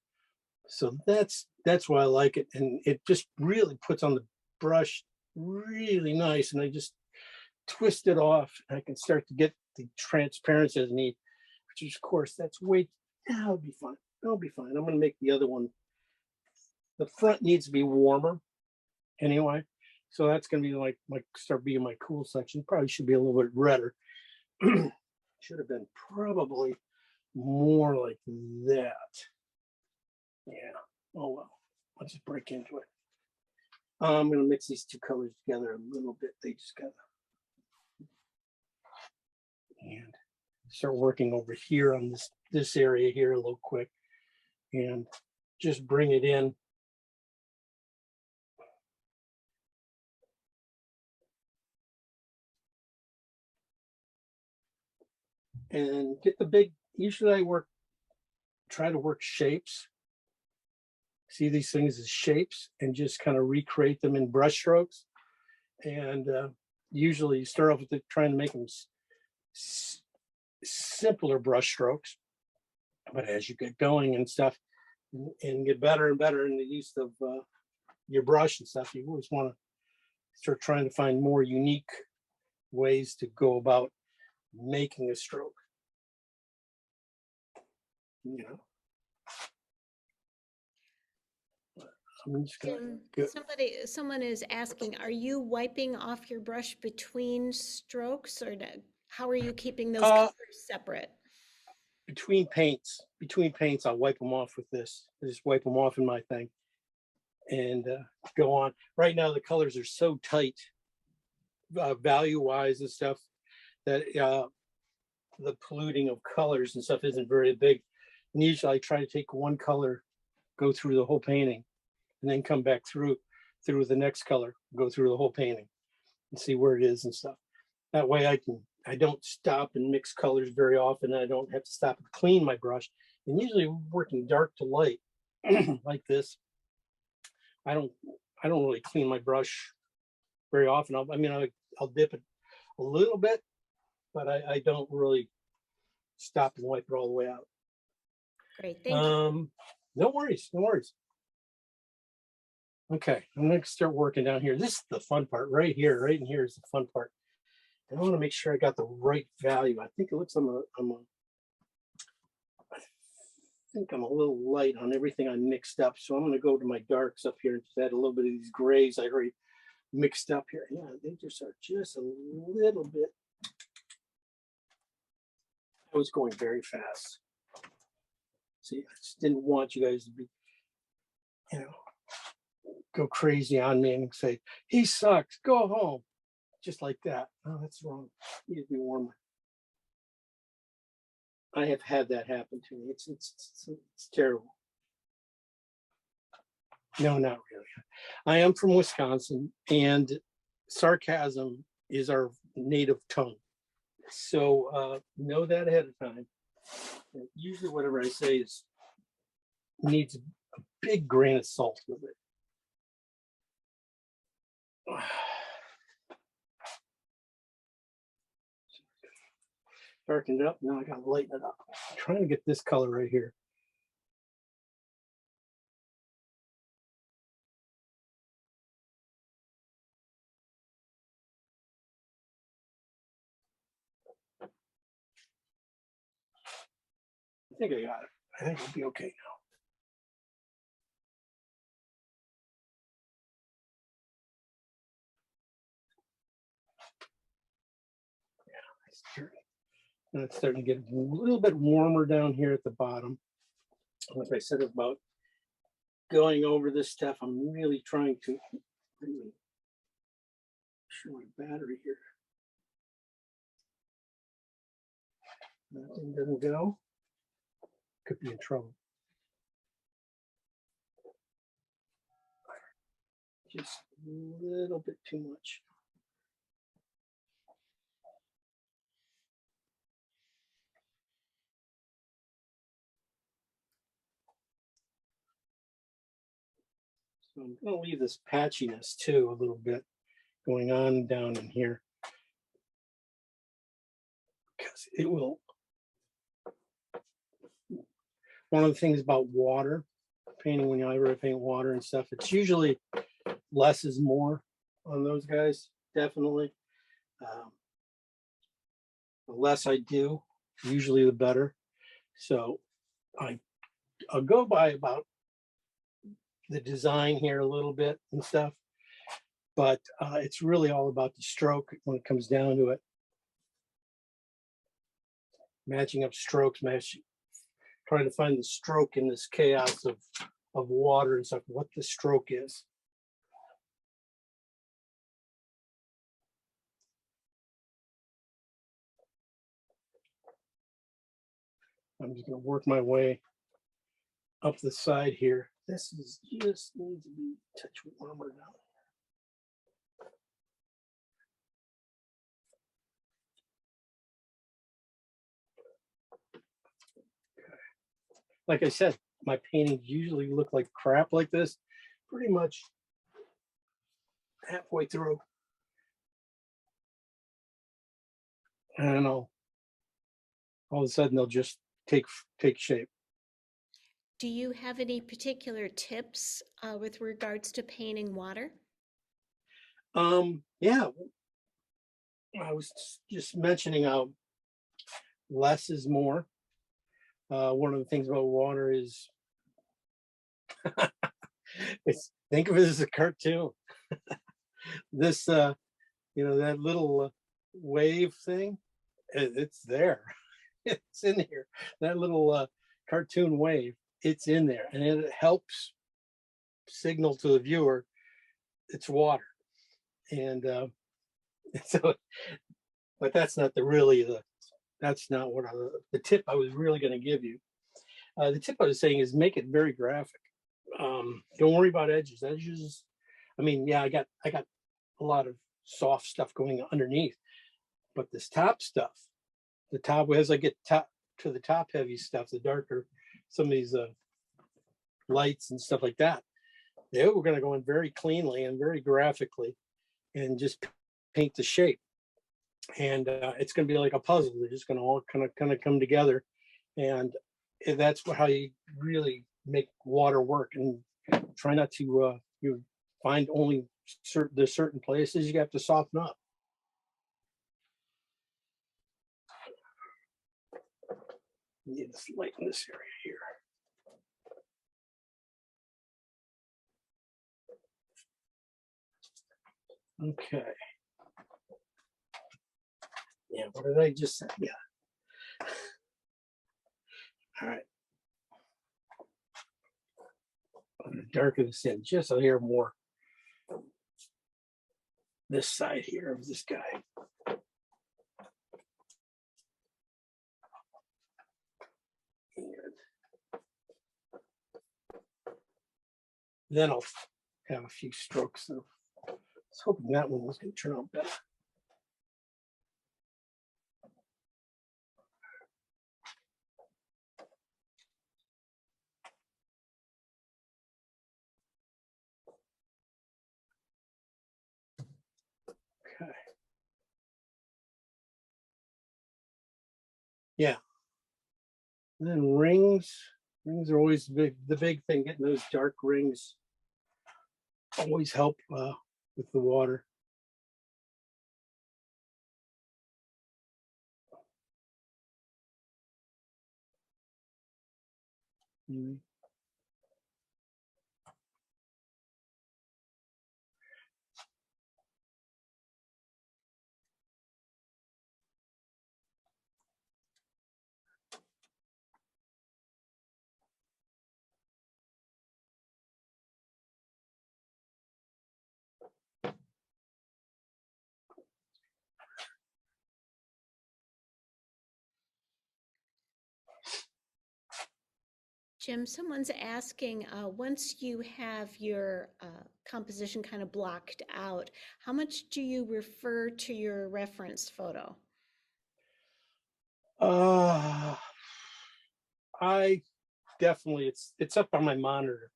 so that's why I like it, and it just really puts on the brush really nice, and I just twist it off and I can start to get the transparency I need, which is, of course, that'll be fun. That'll be fine. I'm going to make the other one, the front needs to be warmer anyway, so that's going to be like start being my cool section. Probably should be a little bit redder. Should have been probably more like that. Yeah. Oh well, I'll just break into it. I'm going to mix these 2 colors together a little bit. They just got and start working over here on this area here a little quick and just bring it in. And get the big, usually I try to work shapes. See these things as shapes and just kind of recreate them in brush strokes. And usually you start off with trying to make them simpler brush strokes, but as you get going and stuff and get better and better in the use of your brush and stuff, you always want to start trying to find more unique ways to go about making a stroke. I'm just gonna And go. someone is asking, are you wiping off your brush between strokes or how are you keeping those Uh, colors separate? between paints, I'll wipe them off with this. I just wipe them off in my thing and go on. Right now, the colors are so tight, value-wise and stuff, that the polluting of colors and stuff isn't very big. And usually I try to take one color, go through the whole painting, and then come back through the next color, go through the whole painting and see where it is and stuff. That way I don't stop and mix colors very often. I don't have to stop and clean my brush. And usually working dark to light like this, I don't really clean my brush very often. I'll dip it a little bit, but I don't really stop and wipe it all the way out. Great, thank you. No worries, no worries. Okay, I'm gonna start working down here. This is the fun part right here. Right in here is the fun part. I want to make sure I got the right value. I think it looks I think I'm a little light on everything I mixed up. So I'm going to go to my darks up here and just add a little bit of these grays I already mixed up here. Yeah, they just are just a little bit. I was going very fast. See, I just didn't want you guys to be, go crazy on me and say, he sucks, go home. Just like that. Oh, that's wrong. You need to be warmer. I have had that happen to me. It's terrible. No, not really. I am from Wisconsin, and sarcasm is our native tongue. So know that ahead of time. And usually, whatever I say needs a big grain of salt with it. Darkened it up. Now I got to lighten it up. I'm trying to get this color right here. I think I got it. I think it'll be okay now. And it's starting to get a little bit warmer down here at the bottom. Like I said about going over this stuff, I'm really trying to show my battery here. That thing doesn't go. Could be in trouble. Just a little bit too much. So I'm going to leave this patchiness too a little bit going on down in here, because it will. One of the things about water painting, when you ever paint water and stuff, it's usually less is more on those guys, definitely. The less I do, usually the better. So I'll go by about the design here a little bit and stuff, but it's really all about the stroke when it comes down to it. Matching up strokes, trying to find the stroke in this chaos of water and stuff, what the stroke is. I'm just going to work my way up the side here. This is just needs to be a touch warmer now. Like I said, my paintings usually look like crap like this, pretty much halfway through. And all of a sudden they'll just take shape. Do you have any particular tips with regards to painting water? Yeah, I was just mentioning how less is more. One of the things about water is Think of it as a cartoon. This, that little wave thing, it's there. It's in here. That little cartoon wave, it's in there, and it helps signal to the viewer it's water. And so, but that's not that's not what the tip I was really going to give you. The tip I was saying is make it very graphic. Don't worry about edges. Edges, I mean, yeah, I got a lot of soft stuff going underneath, but this top stuff, the top, as I get to the top heavy stuff, the darker, some of these lights and stuff like that, they were going to go in very cleanly and very graphically and just paint the shape. And it's going to be like a puzzle. They're just going to all kind of come together, and that's how you really make water work. And try not to you find only certain places you have to soften up. Need to lighten this area here. Okay. Yeah, what did I just say? Yeah. All right. Darken this in just so here more. This side here of this guy. And then I'll have a few strokes of. I was hoping that one was going to turn out better. Okay. Yeah. And then rings. Rings are always the big thing. Getting those dark rings always help with the water. Mm-hmm. Jim, someone's asking, once you have your composition kind of blocked out, how much do you refer to your reference photo? I definitely, it's up on my monitor,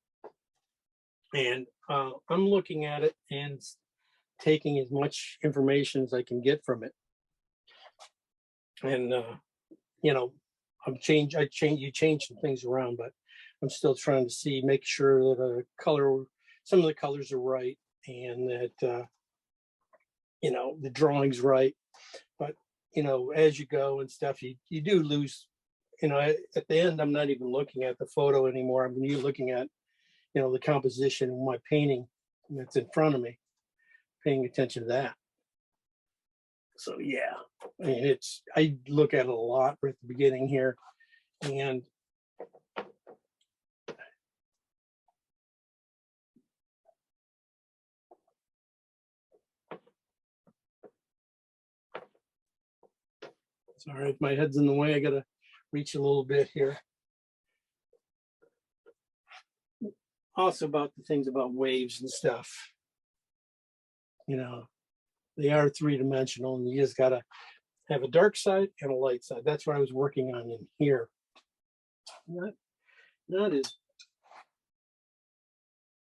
and I'm looking at it and taking as much information as I can get from it. And you change some things around, but I'm still trying to make sure that some of the colors are right, and that the drawing's right. But as you go and stuff, you do lose. At the end, I'm not even looking at the photo anymore. I'm looking at the composition of my painting that's in front of me, paying attention to that. So yeah, I mean, I look at it a lot right at the beginning here, and it's all right. My head's in the way. I gotta reach a little bit here. Also about the things about waves and stuff. They are three-dimensional, and you just gotta have a dark side and a light side. That's what I was working on in here. Not as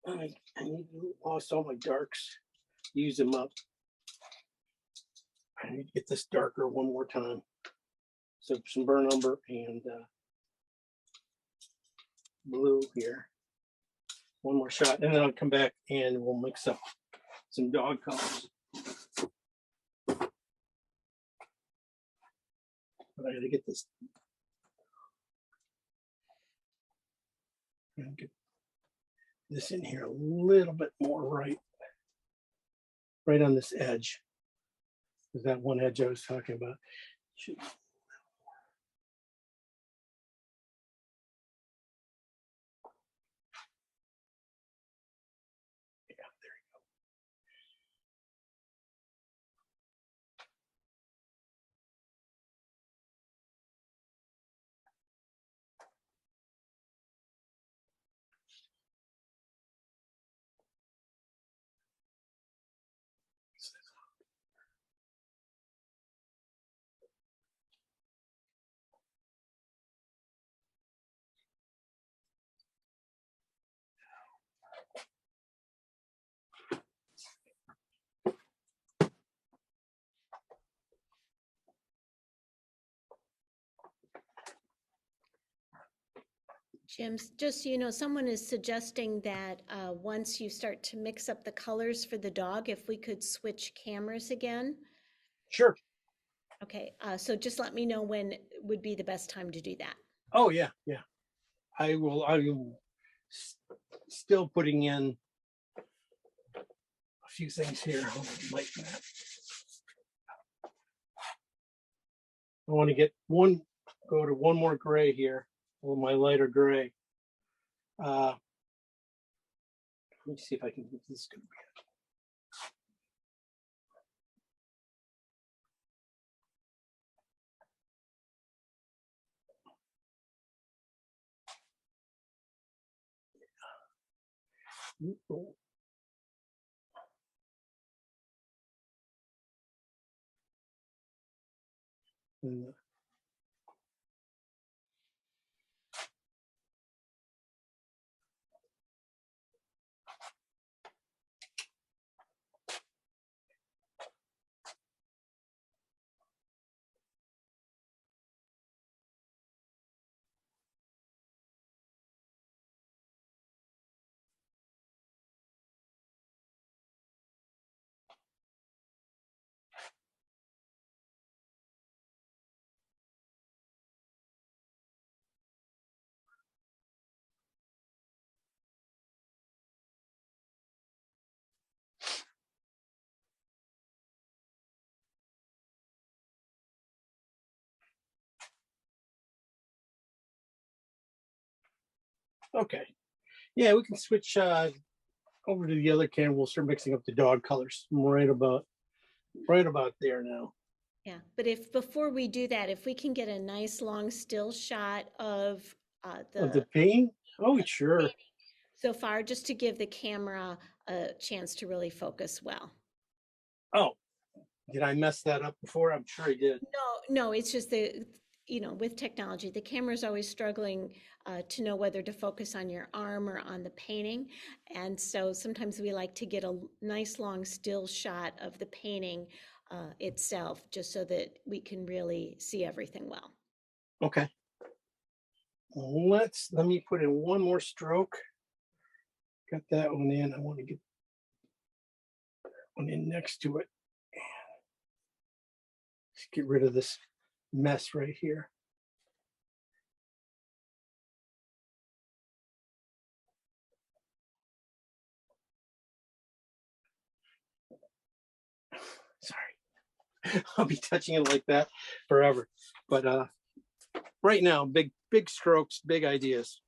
I lost all my darks. Use them up. I need to get this darker one more time. So some burn umber and blue here. One more shot, and then I'll come back and we'll mix up some dog colors. But I gotta get this. this in here a little bit more right on this edge. Is that one edge I was talking about? Should, yeah, there you go. Jim, just so you know, someone is suggesting that once you start to mix up the colors for the dog, if we could switch cameras again. Sure. Okay, so just let me know when would be the best time to do that. Oh yeah, yeah. I will. Still putting in a few things here. Hold on, lighten that. I want to go to one more gray here, with my lighter gray. Let me see if I can get this good. Okay. Yeah, we can switch over to the other camera. We'll start mixing up the dog colors. I'm right about there now. Yeah, but if before we do that, if we can get a nice long still shot of Of the the paint? Oh, sure. so far, just to give the camera a chance to really focus well. Oh, did I mess that up before? I'm sure I did. No, it's just the, you know, with technology, the camera's always struggling to know whether to focus on your arm or on the painting. And so sometimes we like to get a nice long still shot of the painting itself, just so that we can really see everything well. Okay. Let me put in one more stroke. Got that one in. I want to get one in next to it. Just get rid of this mess right here. Sorry. I'll be touching it like that forever. But right now, big strokes, big ideas.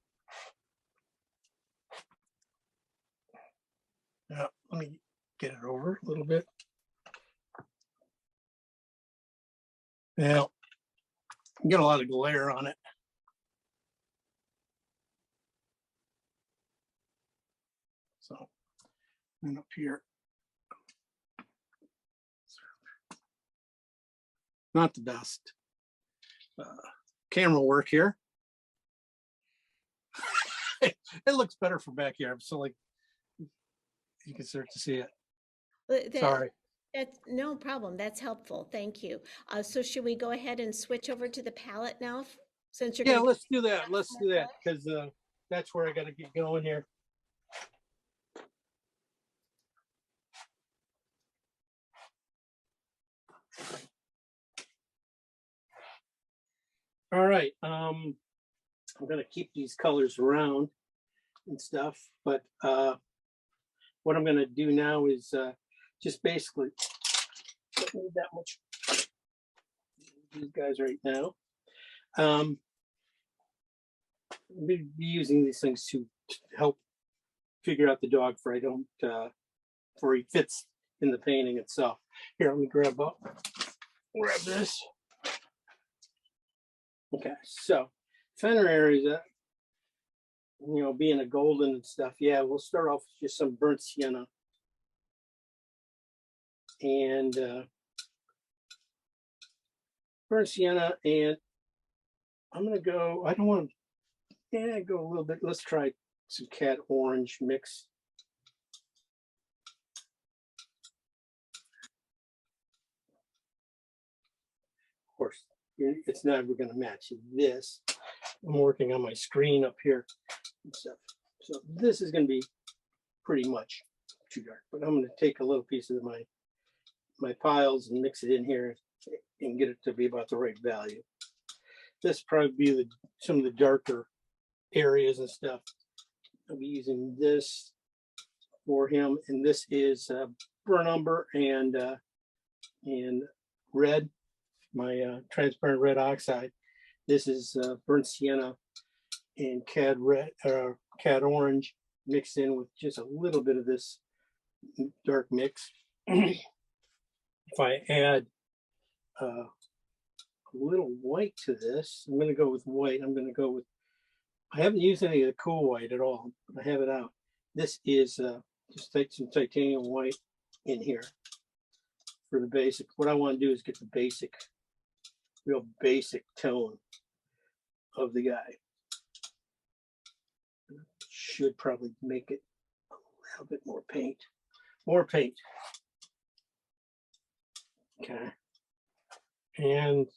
Now, let me get it over a little bit. Now, get a lot of glare on it. So, and up here. Not the best camera work here. It looks better from back here. So like you can start to see it. Sorry. That's no problem. That's helpful. Thank you. So should we go ahead and switch over to the palette now? Since you're Yeah, let's do that. Let's do that because that's where I got to get going here. All right. I'm going to keep these colors around and stuff. But what I'm going to do now is just basically don't need that much. These guys right now. We'll be using these things to help figure out the dog for before he fits in the painting itself. Here, let me grab this. Okay, so Fenrir is being a golden and stuff. Yeah, we'll start off with just some burnt sienna. And burnt sienna, and I'm gonna go, I don't want to, go a little bit. Let's try some cat orange mix. Of course, it's never going to match this. I'm working on my screen up here and stuff. So this is going to be pretty much too dark, but I'm going to take a little piece of my piles and mix it in here and get it to be about the right value. This probably be some of the darker areas and stuff. I'll be using this for him, and this is burnt umber and red, my transparent red oxide. This is burnt sienna and cad orange mixed in with just a little bit of this dark mix. If I add a little white to this, I'm going to go with white. I haven't used any of the cool white at all. I have it out. This is just take some titanium white in here for the basic. What I want to do is get the real basic tone of the guy. Should probably make it a little bit more paint. More paint. Okay. And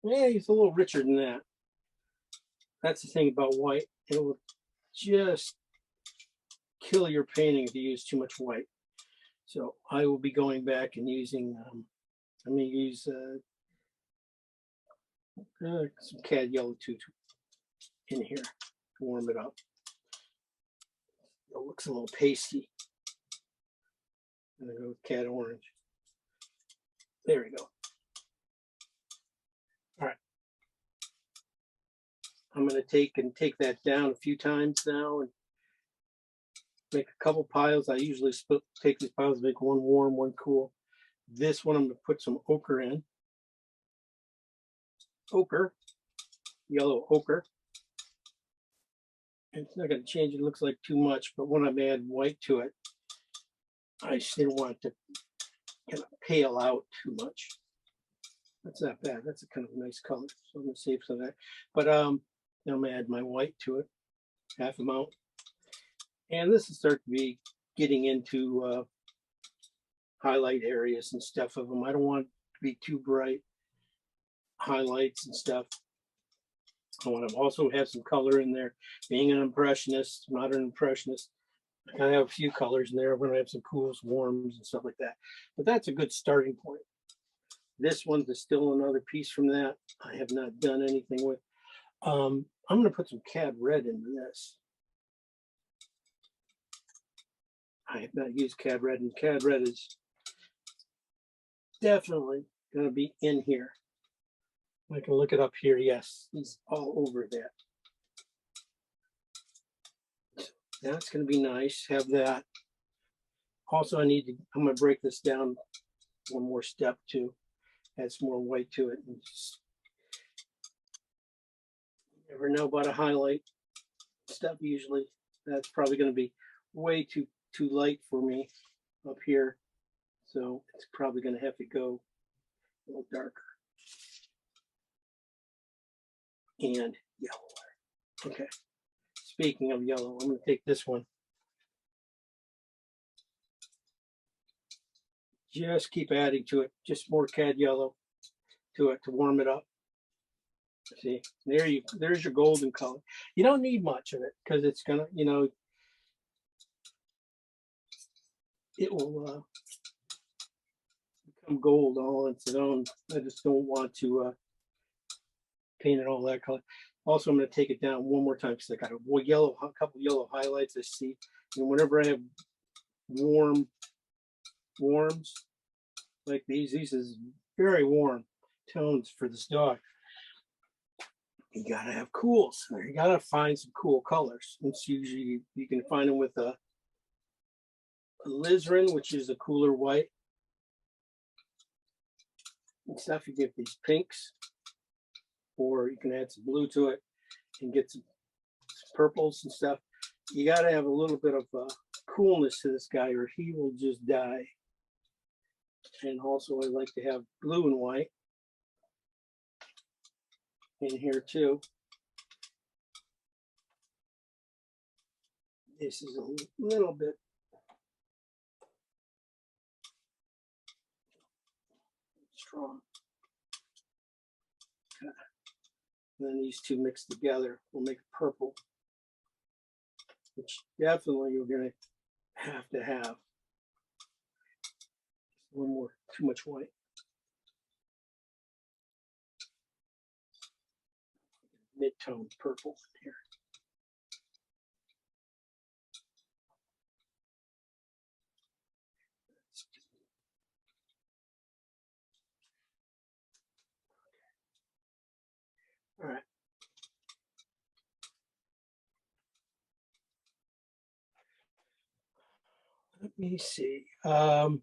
yeah, he's a little richer than that. That's the thing about white. It will just kill your painting if you use too much white. So I will be going back and using, I'm going to use some cad yellow too in here to warm it up. It looks a little pasty. I'm going to go with cad orange. There we go. All right. I'm going to take that down a few times now and make a couple piles. I usually take these piles, make one warm, one cool. This one I'm going to put some ochre in. Ochre, yellow ochre. It's not going to change. It looks like too much, but when I add white to it, I still want it to kind of pale out too much. That's not bad. That's a kind of nice color. So I'm going to save some of that. But I'm going to add my white to it, half amount. And this will start to be getting into highlight areas and stuff of them. I don't want it to be too bright highlights and stuff. I want to also have some color in there. Being an impressionist, modern impressionist, I have a few colors in there. We're going to have some cools, warms, and stuff like that. But that's a good starting point. This one's still another piece from that. I have not done anything with. I'm going to put some cad red into this. I have not used cad red, and cad red is definitely going to be in here. I can look it up here. Yes, he's all over that. That's going to be nice. Have that. Also, I'm going to break this down one more step too. Add some more white to it. And just, you never know about a highlight stuff. Usually, that's probably going to be way too light for me up here. So it's probably going to have to go a little darker. And yellow. Okay. Speaking of yellow, I'm going to take this one. Just keep adding to it. Just more cad yellow to it to warm it up. See, there's your golden color. You don't need much of it because it's gonna, it will become gold all on its own. I just don't want to paint it all that color. Also, I'm going to take it down one more time because I got a couple yellow highlights I see. And whenever I have warms like these is very warm tones for this dog. You gotta have cools. You gotta find some cool colors. It's usually, you can find them with a alizarin, which is a cooler white and stuff. You get these pinks, or you can add some blue to it and get some purples and stuff. You gotta have a little bit of coolness to this guy, or he will just die. And also, I like to have blue and white in here too. This is a little bit strong. Okay. And then these two mixed together will make purple, which definitely you're going to have. A little more, too much white. Mid-tone purple here. All right. Let me see. I'm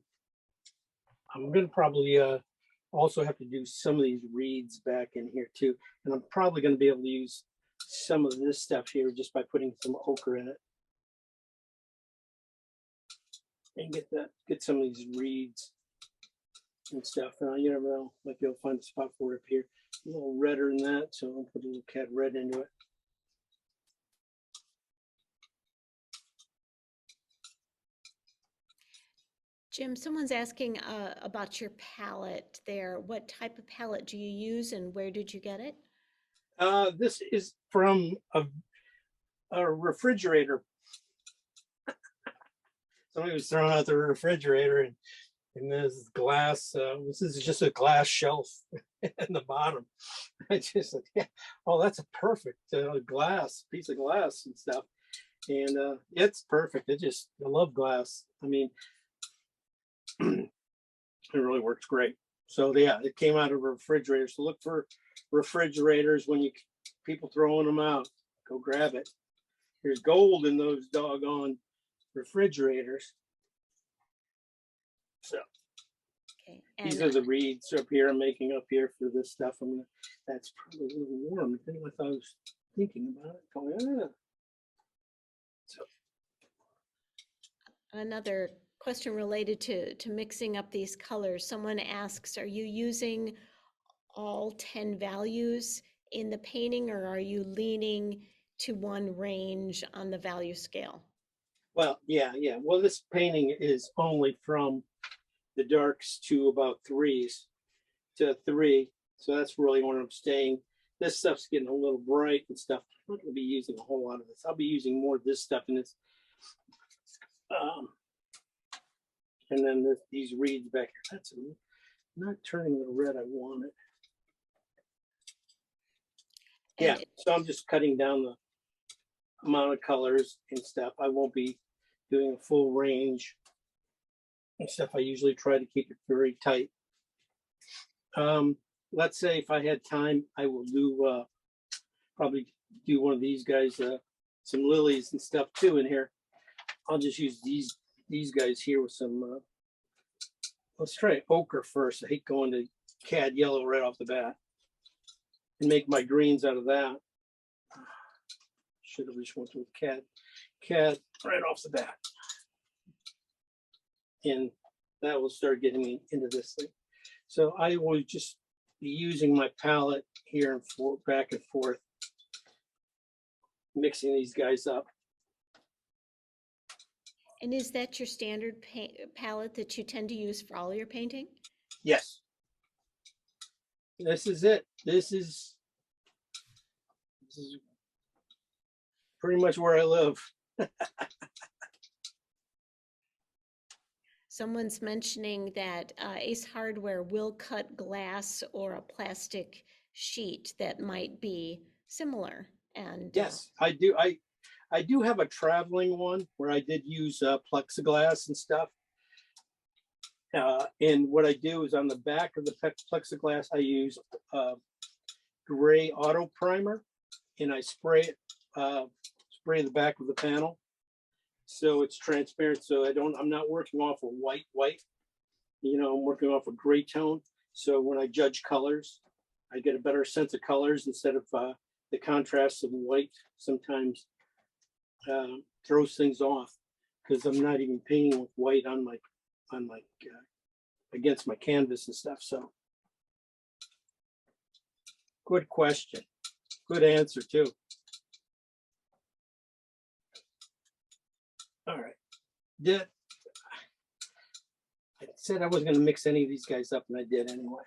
going to probably also have to do some of these reeds back in here too. And I'm probably going to be able to use some of this stuff here just by putting some ochre in it. And get some of these reeds and stuff. You never know, like you'll find a spot for it up here. A little redder than that, so I'll put a little cat red into it. Jim, someone's asking about your palette there. What type of palette do you use and where did you get it? This is from a refrigerator. Somebody was throwing out the refrigerator, and this glass. This is just a glass shelf in the bottom. I just said, yeah, oh, that's a perfect piece of glass and stuff. And it's perfect. I love glass. I mean, it really works great. So yeah, it came out of a refrigerator. So look for refrigerators when people throwing them out. Go grab it. There's gold in those doggone refrigerators. So okay, these are the reeds up here I'm making up here for this stuff. That's probably a little warm. I think what I was thinking about it. Going, So another question related to mixing up these colors. Someone asks, are you using all 10 values in the painting, or are you leaning to one range on the value scale? Well, yeah. Well, this painting is only from the darks to about 3s to 3. So that's really where I'm staying. This stuff's getting a little bright and stuff. I'm not going to be using a whole lot of this. I'll be using more of this stuff in this. And then these reeds back here. That's not turning the red I wanted. Yeah, so I'm just cutting down the amount of colors and stuff. I won't be doing a full range and stuff. I usually try to keep it very tight. Let's say if I had time, I will do probably do one of these guys, some lilies and stuff too in here. I'll just use these guys here with some. Let's try ochre first. I hate going to cad yellow right off the bat, and make my greens out of that. Should have just went with cad right off the bat, and that will start getting me into this thing. So I will just be using my palette here and back and forth, mixing these guys up. And is that your standard palette that you tend to use for all your painting? Yes. This is it. This is pretty much where I live. Someone's mentioning that Ace Hardware will cut glass or a plastic sheet that might be similar. And Yes, I do. I do have a traveling one where I did use plexiglass and stuff. And what I do is on the back of the plexiglass, I use gray auto primer, and I spray it, spray the back of the panel, so it's transparent. So I'm not working off a white. You know, I'm working off a gray tone. So when I judge colors, I get a better sense of colors instead of the contrast of white. Sometimes throws things off because I'm not even painting with white on my against my canvas and stuff. So good question, good answer too. All right, I said I wasn't going to mix any of these guys up, and I did anyway.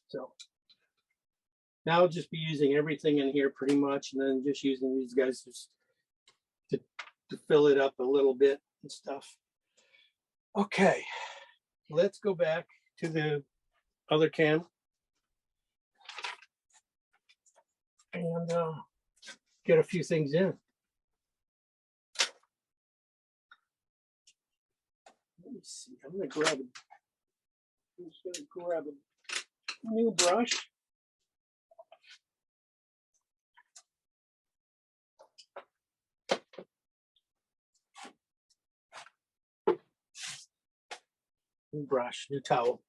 So now I'll just be using everything in here pretty much, and then just using these guys just to fill it up a little bit and stuff. Okay, let's go back to the other can and get a few things in. Let me see. I'm just gonna grab a new brush. New brush, new towel.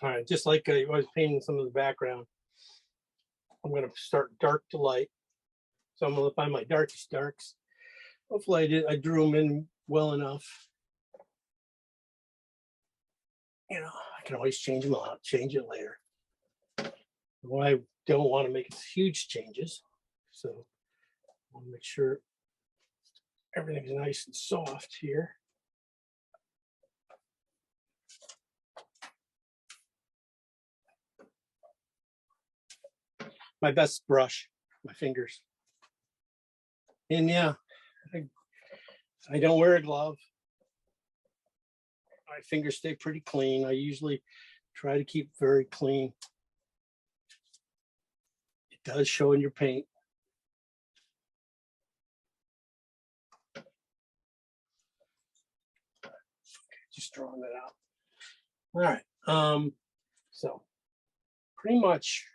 All right, just like I was painting some of the background, I'm going to start dark to light. So I'm going to find my darkest darks. Hopefully I drew them in well enough. You know, I can always change them out, change it later. Well, I don't want to make huge changes. So I want to make sure everything's nice and soft here. My best brush, my fingers. And yeah, I don't wear a glove. My fingers stay pretty clean. I usually try to keep very clean. It does show in your paint. Just drawing that out. All right. So pretty much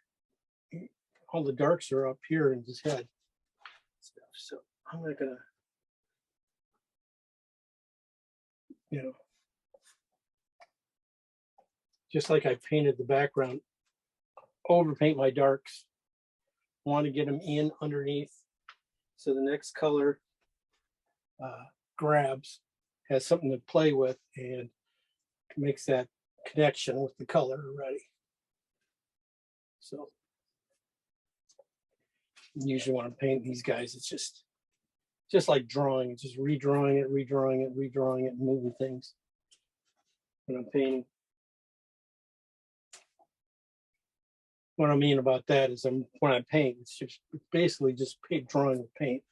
all the darks are up here in his head stuff. So I'm not gonna, you know, just like I painted the background, overpaint my darks. Want to get them in underneath, so the next color grabs, has something to play with, and makes that connection with the color already. So usually when I'm painting these guys, it's just like drawing, it's just redrawing it, and moving things when I'm painting. What I mean about that is when I paint, it's basically just drawing with paint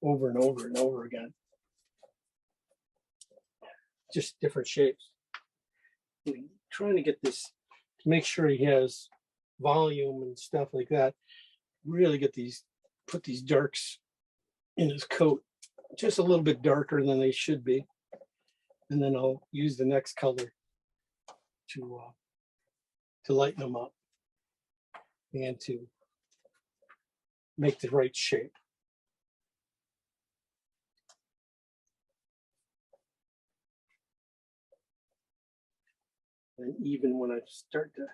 over and over and over again. Just different shapes. I'm trying to get this to make sure he has volume and stuff like that. Really put these darks in his coat just a little bit darker than they should be. And then I'll use the next color to lighten them up and to make the right shape. And even when I start to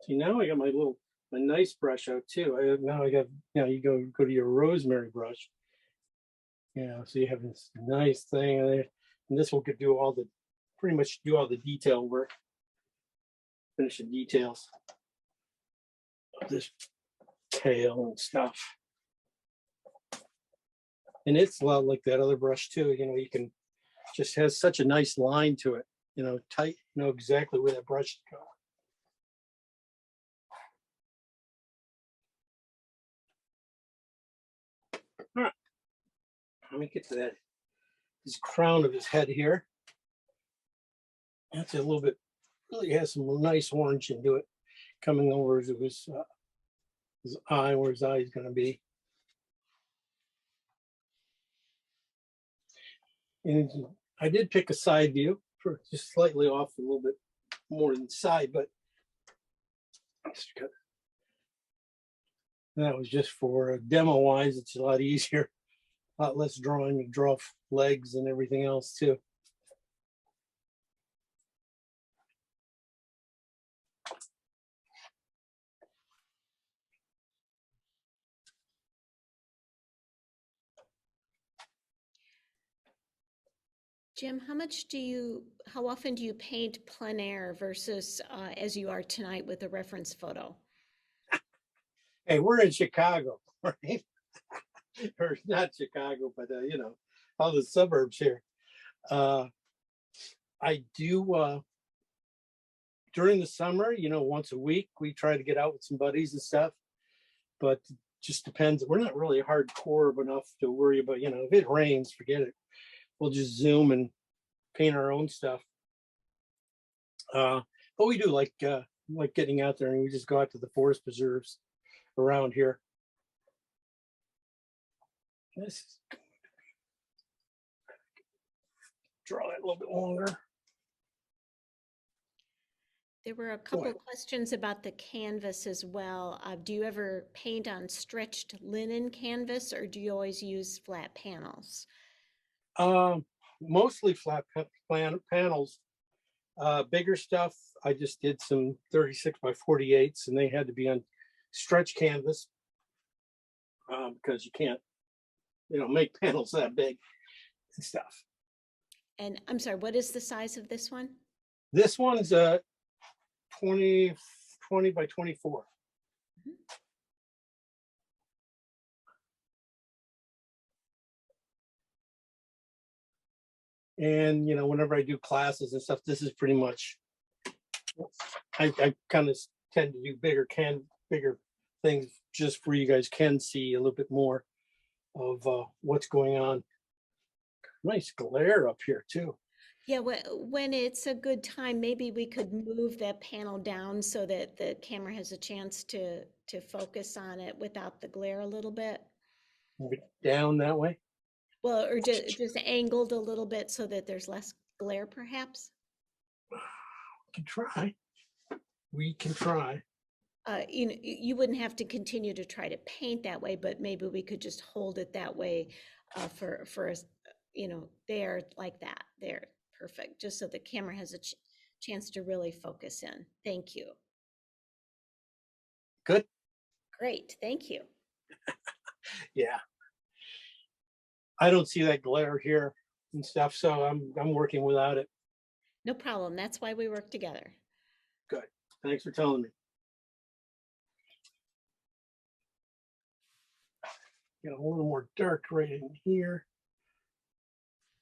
see, now I got my nice brush out too. Now I got, you know, you go to your Rosemary brush. Yeah, so you have this nice thing there, and this will do pretty much do all the detail work, finish the details of this tail and stuff. And it's a lot like that other brush too. You know, you can just has such a nice line to it. You know, tight. You know exactly where that brush is going. All right, let me get to that his crown of his head here. That's a little bit, really has some nice orange into it, coming over to his eye, where his eye is going to be. And I did pick a side view for just slightly off a little bit more than side, but that was just for demo wise. It's a lot easier, a lot less drawing. You draw legs and everything else too. Jim, how often do you paint plein air versus as you are tonight with a reference photo? Hey, we're in Chicago, right? Or not Chicago, but you know, all the suburbs here. I do during the summer, you know, once a week, we try to get out with some buddies and stuff, but it just depends. We're not really hardcore enough to worry about, you know, if it rains, forget it. We'll just Zoom and paint our own stuff. But we do like getting out there, and we just go out to the forest preserves around here. Let's draw it a little bit longer. There were a couple of questions about the canvas as well. Do you ever paint on stretched linen canvas, or do you always use flat panels? Mostly flat panels. Bigger stuff, I just did some 36 by 48s, and they had to be on stretch canvas because you can't, you know, make panels that big and stuff. And I'm sorry, what is the size of this one? This one's 20 by 24. Mhm. And, you know, whenever I do classes and stuff, this is pretty much, I kind of tend to do bigger things just where you guys can see a little bit more of what's going on. Nice glare up here too. Yeah, when it's a good time, maybe we could move that panel down so that the camera has a chance to focus on it without the glare a little bit. Move it down that way. Well, or just angled a little bit so that there's less glare, perhaps. We can try. We can try. You know, you wouldn't have to continue to try to paint that way, but maybe we could just hold it that way for us, you know, there like that. There, perfect. Just so the camera has a chance to really focus in. Thank you. Good. Great, thank you. Yeah. I don't see that glare here and stuff, so I'm working without it. No problem. That's why we work together. Good. Thanks for telling me. Get a little more dark right in here.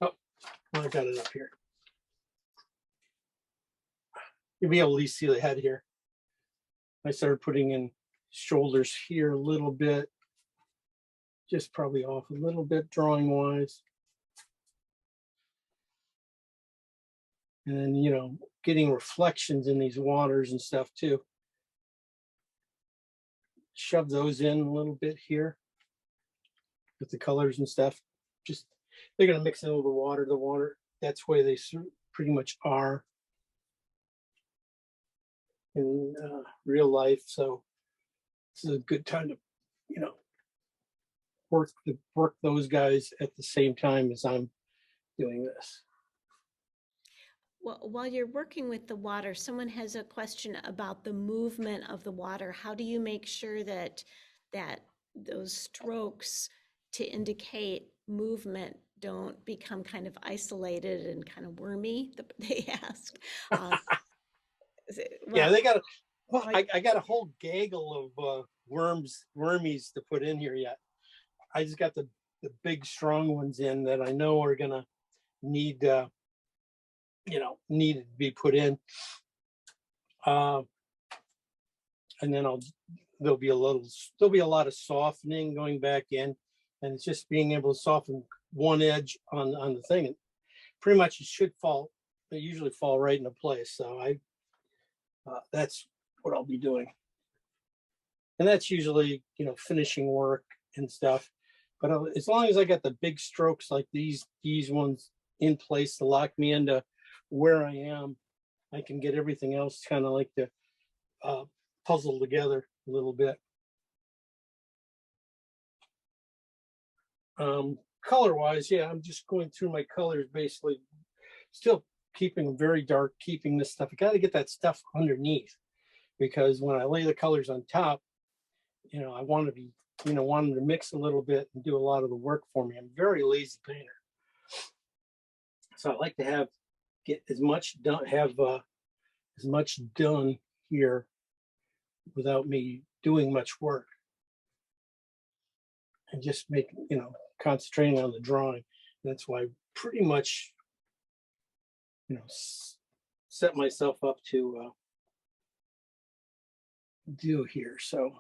Oh, I got it up here. You'll be able to at least see the head here. I started putting in shoulders here a little bit, just probably off a little bit drawing wise. And then, you know, getting reflections in these waters and stuff too. Shove those in a little bit here with the colors and stuff. Just, they're going to mix in with the water. The water, that's where they pretty much are in real life. So this is a good time to, you know, work those guys at the same time as I'm doing this. Well, while you're working with the water, someone has a question about the movement of the water. How do you make sure that those strokes to indicate movement don't become kind of isolated and kind of wormy? They ask. Yeah, they got. Well, I got a whole gaggle of wormies to put in here yet. I just got the big strong ones in that I know are gonna need you know, needed to be put in. And then there'll be a lot of softening going back in, and it's just being able to soften one edge on the thing, and pretty much it should fall. They usually fall right into place. So that's what I'll be doing, and that's usually finishing work and stuff. But as long as I got the big strokes like these ones in place to lock me into where I am, I can get everything else kind of like to puzzle together a little bit. Color wise, yeah, I'm just going through my colors, basically still keeping them very dark, keeping this stuff. I got to get that stuff underneath, because when I lay the colors on top, I want to be, want them to mix a little bit and do a lot of the work for me. I'm a very lazy painter. So I like to get as much done, as much done here without me doing much work, and just concentrating on the drawing. That's why I pretty much, set myself up to do here. So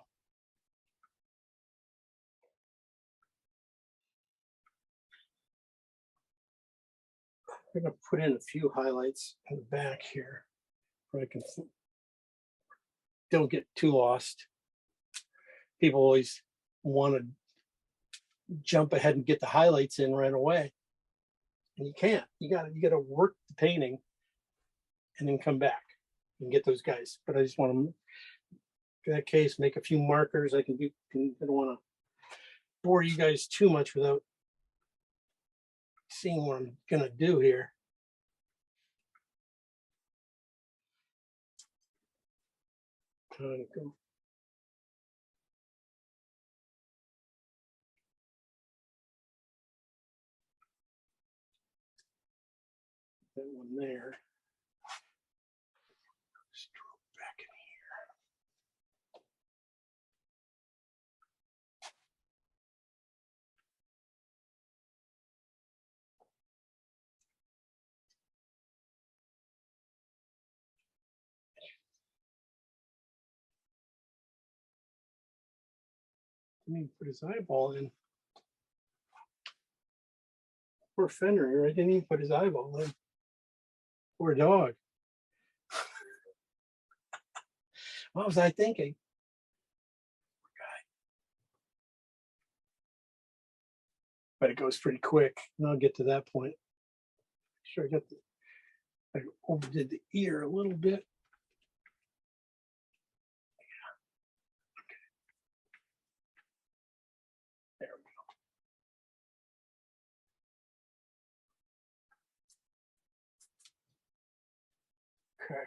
I'm going to put in a few highlights in the back here where I can don't get too lost. People always want to jump ahead and get the highlights in right away, and you can't. You got to work the painting and then come back and get those guys. But I just want to, in that case, make a few markers. I don't want to bore you guys too much without seeing what I'm going to do here. Trying to go. That one there. Stroke back in here. Didn't even put his eyeball in. Poor Fenrir, I didn't even put his eyeball in. Poor dog. What was I thinking? But it goes pretty quick, and I'll get to that point. Sure, I overdid the ear a little bit. Yeah. Okay. There we go. Okay.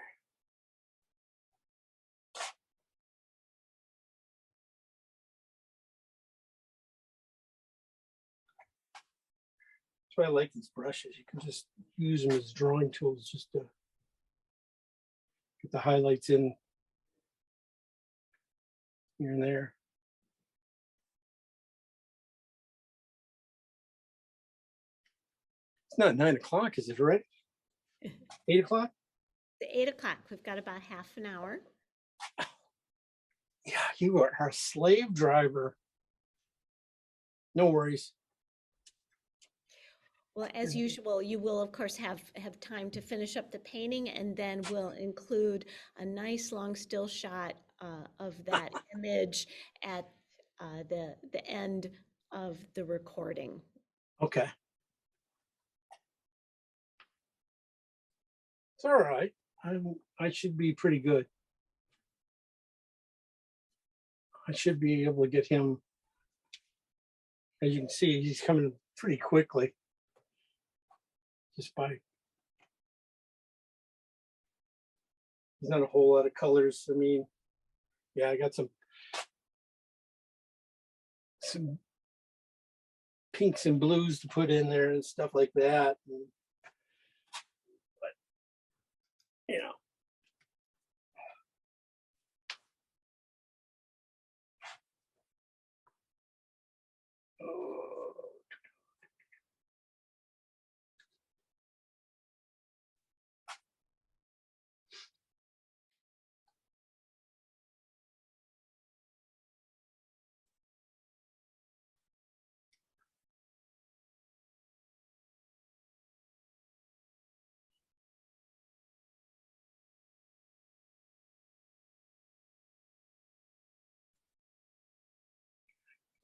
That's why I like these brushes. You can just use them as drawing tools just to get the highlights in here and there. It's not 9 o'clock, is it, right? 8 o'clock? It's 8 o'clock. We've got about half an hour. Yeah, you are our slave driver. No worries. Well, as usual, you will, of course, have time to finish up the painting, and then we'll include a nice long still shot of that image at the end of the recording. Okay. It's all right. I should be pretty good. I should be able to get him. As you can see, he's coming pretty quickly. Just by, there's not a whole lot of colors. I mean, yeah, I got some pinks and blues to put in there and stuff like that. But oh,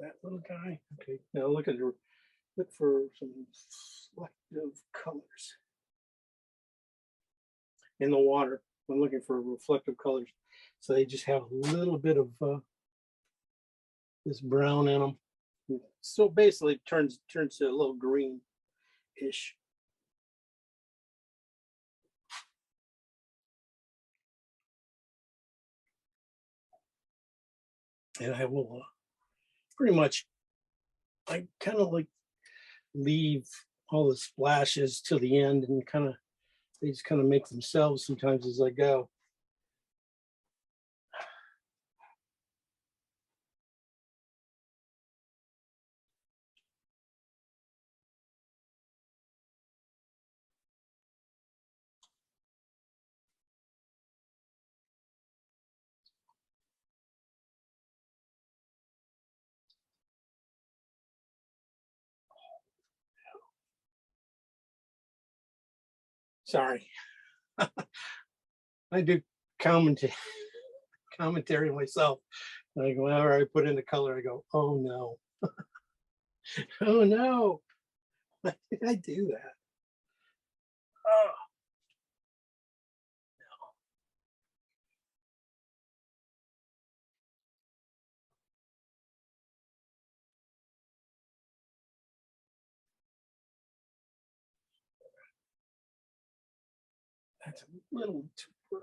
that little guy. Okay, now look for some reflective colors in the water. I'm looking for reflective colors. So they just have a little bit of this brown in them. So basically it turns to a little green-ish. And I will pretty much, I kind of like leave all the splashes to the end and they just kind of make themselves sometimes as I go. Sorry, I do commentary myself. I go, whenever I put in the color, I go, oh no, oh no, why did I do that? Oh, that's a little too bright.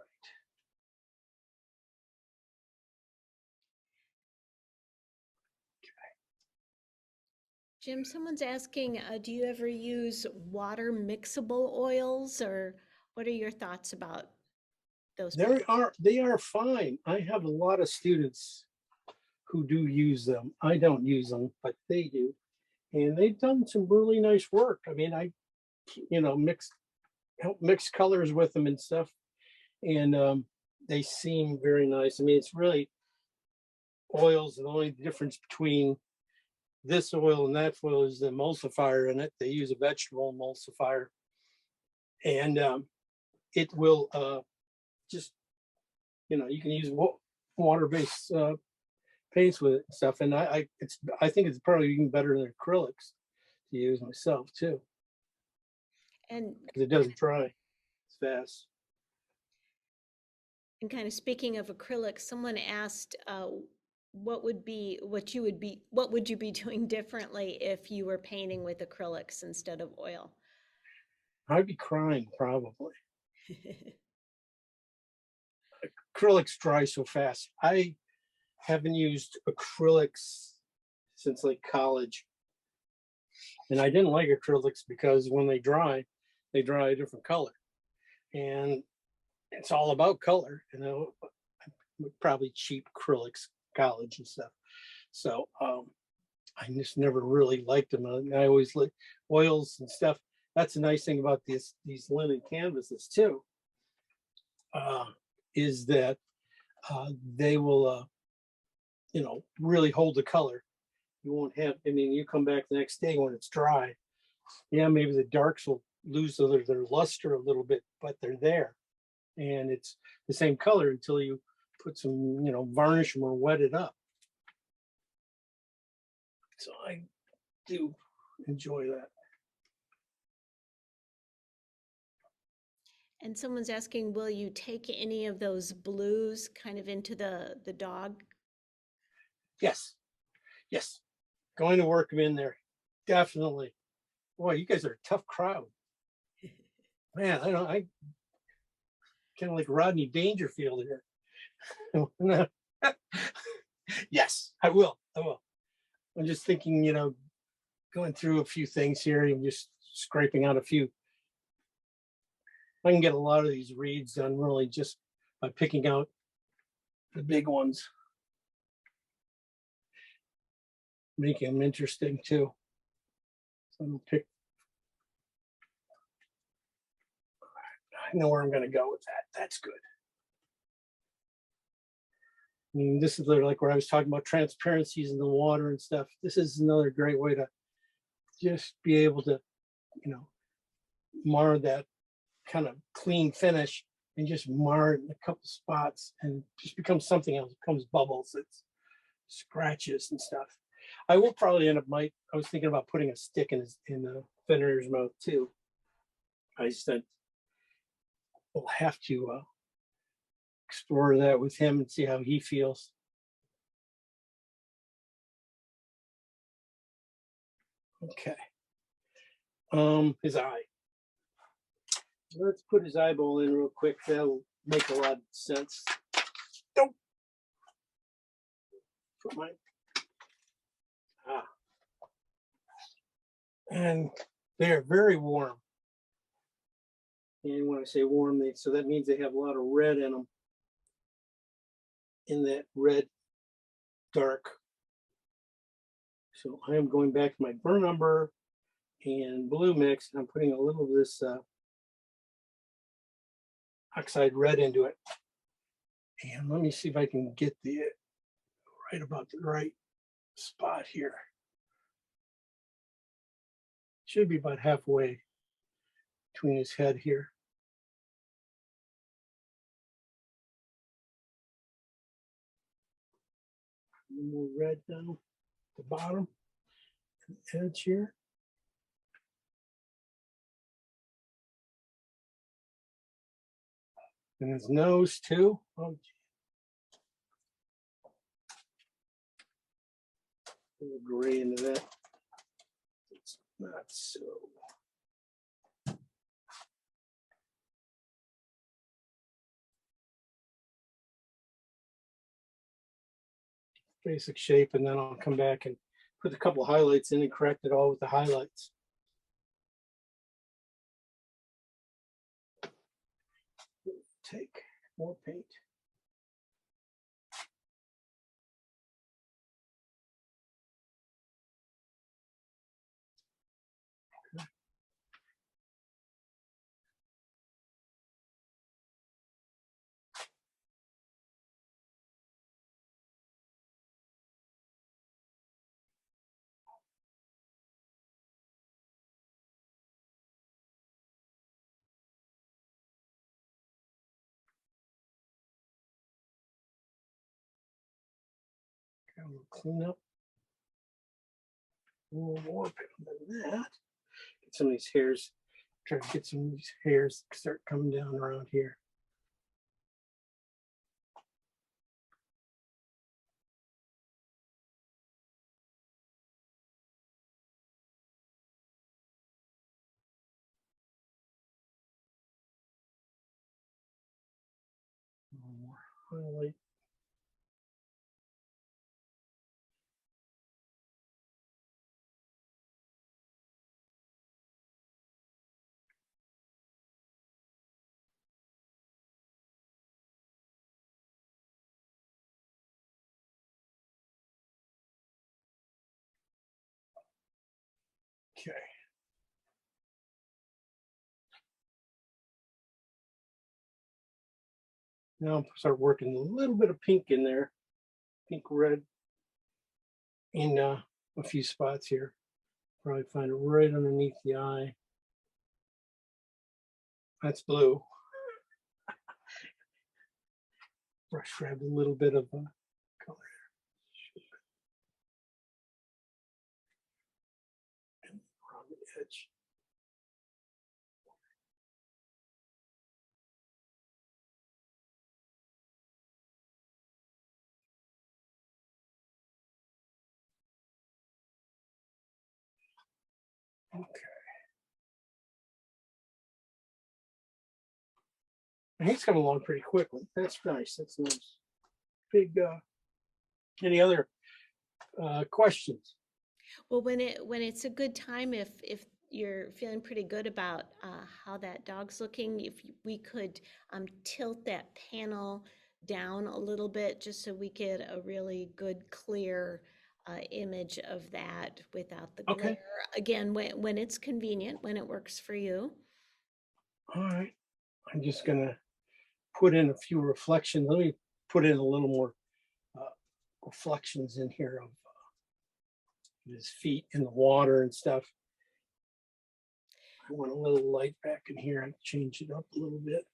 Jim, someone's asking, do you ever use water mixable oils, or what are your thoughts about those? They are fine. I have a lot of students who do use them. I don't use them, but they do. And they've done some really nice work. I mean, I, help mix colors with them and stuff. And they seem very nice. I mean, it's really oils. The only difference between this oil and that oil is the emulsifier in it. They use a vegetable emulsifier. And it will just, you can use water-based paints with it and stuff. And I think it's probably even better than acrylics to use myself too. And because it doesn't dry as fast. And kind of speaking of acrylics, someone asked, what would you be doing differently if you were painting with acrylics instead of oil? I'd be crying probably. Acrylics dry so fast. I haven't used acrylics since like college. And I didn't like acrylics because when they dry a different color. And it's all about color, probably cheap acrylics, college and stuff. So I just never really liked them. I always like oils and stuff. That's a nice thing about these linen canvases too, is that they will, really hold the color. You won't have, you come back the next day when it's dry. Yeah, maybe the darks will lose their luster a little bit, but they're there. And it's the same color until you put some, varnish them or wet it up. So I do enjoy that. And someone's asking, will you take any of those blues kind of into the dog? Yes. Going to work them in there. Definitely. Boy, you guys are a tough crowd. Man, I kind of like Rodney Dangerfield here. Yes, I will. I'm just thinking, going through a few things here and just scraping out a few. I can get a lot of these reeds done really just by picking out the big ones. Making them interesting too. So I'll pick. I know where I'm going to go with that. That's good. This is like where I was talking about transparencies in the water and stuff. This is another great way to just be able to, mar that kind of clean finish and just mar it in a couple spots and just becomes something else. It becomes bubbles, it's scratches and stuff. I will probably end up I was thinking about putting a stick in Fenrir's mouth too. I said we'll have to explore that with him and see how he feels. Okay. His eye. Let's put his eyeball in real quick. That'll make a lot of sense. Don't put my and they're very warm. And when I say warm, so that means they have a lot of red in them. In that red dark. So I am going back to my burn umber and blue mix, and I'm putting a little of this oxide red into it. And let me see if I can get the right about the right spot here. Should be about halfway between his head here. More red down the bottom, edge here. And his nose too. Oh, a little gray into that. It's not so. Basic shape, and then I'll come back and put a couple of highlights in and correct it all with the highlights. Take more paint. We'll clean up a little more than that. Get some of these hairs, try to get some of these hairs start coming down around here. A little more highlight. Okay. Now I'll start working a little bit of pink in there, pink red in a few spots here. Probably find it right underneath the eye. That's blue. Brush grab a little bit of color and around the edge. Okay. And he's coming along pretty quickly. That's nice. That's nice. Big. Any other questions? Well, when it's a good time, if you're feeling pretty good about how that dog's looking, if we could tilt that panel down a little bit just so we get a really good clear image of that without the glare. Okay. Again, when it's convenient, when it works for you. All right. I'm just gonna put in a few reflections. Let me put in a little more reflections in here of his feet in the water and stuff. I want a little light back in here. I change it up a little bit.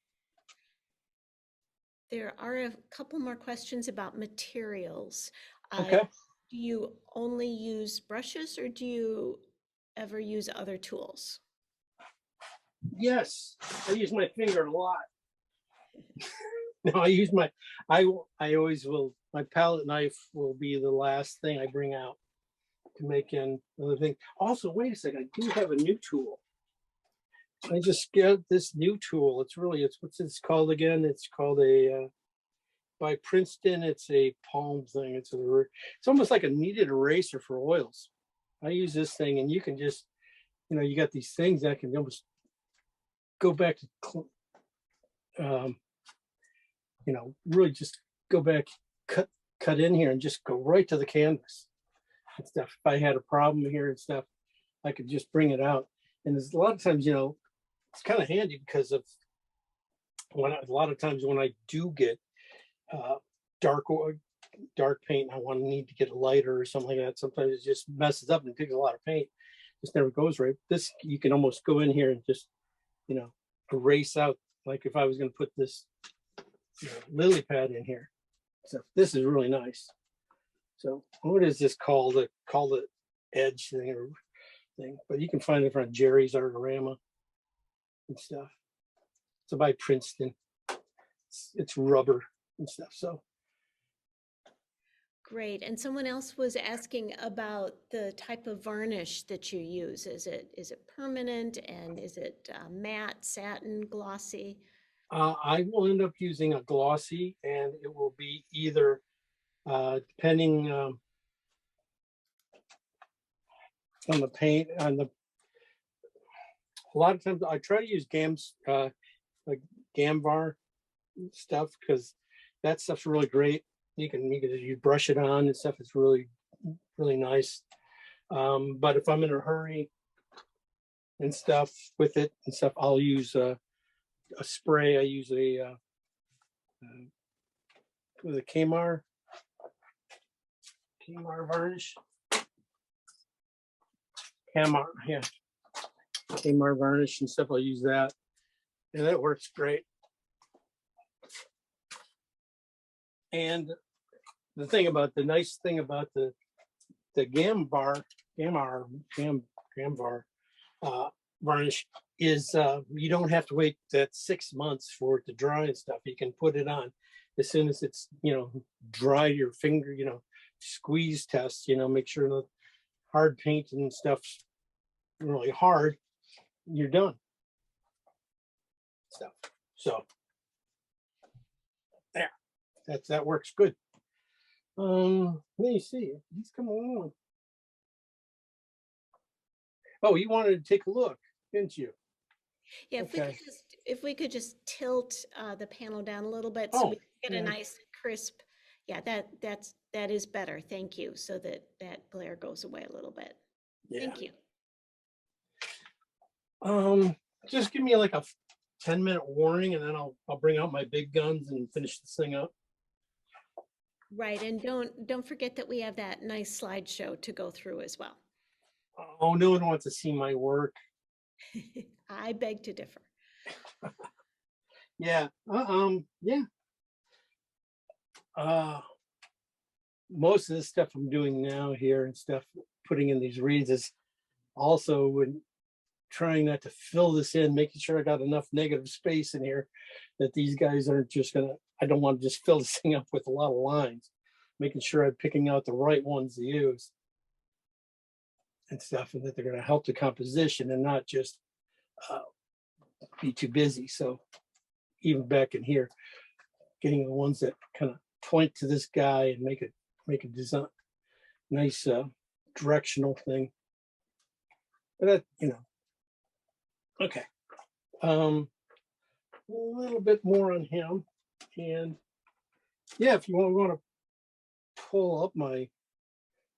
There are a couple more questions about materials. Okay. Do you only use brushes or do you ever use other tools? Yes, I use my finger a lot. No, I use my, I always will, my palette knife will be the last thing I bring out to make in another thing. Also, wait a second, I do have a new tool. I just get this new tool. It's really, it's what's it's called again? It's called a, by Princeton, it's a palm thing. It's almost like a kneaded eraser for oils. I use this thing and you can just, you got these things that can almost go back to, really just go back, cut in here and just go right to the canvas and stuff. If I had a problem here and stuff, I could just bring it out. And there's a lot of times, it's kind of handy because of a lot of times when I do get dark paint, I need to get a lighter or something like that. Sometimes it just messes up and takes a lot of paint. Just never goes right. This, you can almost go in here and just, erase out. Like if I was going to put this lily pad in here. So this is really nice. So what is this called? Called the edge thing or thing, but you can find it from Jerry's Artorama and stuff. It's by Princeton. It's rubber and stuff. So Great. And someone else was asking about the type of varnish that you use. Is it permanent, and is it matte, satin, glossy? I will end up using a glossy, and it will be either depending on the paint. A lot of times I try to use like Gamvar stuff because that stuff's really great. You brush it on and stuff. It's really nice. But if I'm in a hurry and stuff with it and stuff, I'll use a spray. I use with a Kmart varnish. Kmart varnish and stuff. I'll use that, and that works great. And the nice thing about the Gamvar varnish is you don't have to wait that 6 months for it to dry and stuff. You can put it on as soon as it's dry. Your finger, squeeze test. Make sure the hard paint and stuff's really hard. You're done. Stuff. So there. That works good. Let me see. He's coming along. Oh, you wanted to take a look, didn't you? Yeah, Okay. if we could just tilt the panel down a little bit so Oh, we can get a yeah. nice crisp. Yeah, that is better. Thank you. So that glare goes away a little bit. Yeah. Thank you. Just give me like a 10-minute warning, and then I'll bring out my big guns and finish this thing up. Right, and don't forget that we have that nice slideshow to go through as well. Oh, no one wants to see my work. I beg to differ. Yeah. Yeah. Most of the stuff I'm doing now here and stuff, putting in these reeds, is also when trying not to fill this in, making sure I got enough negative space in here that these guys aren't just gonna, I don't want to just fill this thing up with a lot of lines, making sure I'm picking out the right ones to use and stuff, and that they're going to help the composition and not just be too busy. So even back in here, getting the ones that kind of point to this guy and make a design, nice directional thing. But that, okay. A little bit more on him, and yeah, if you want to pull up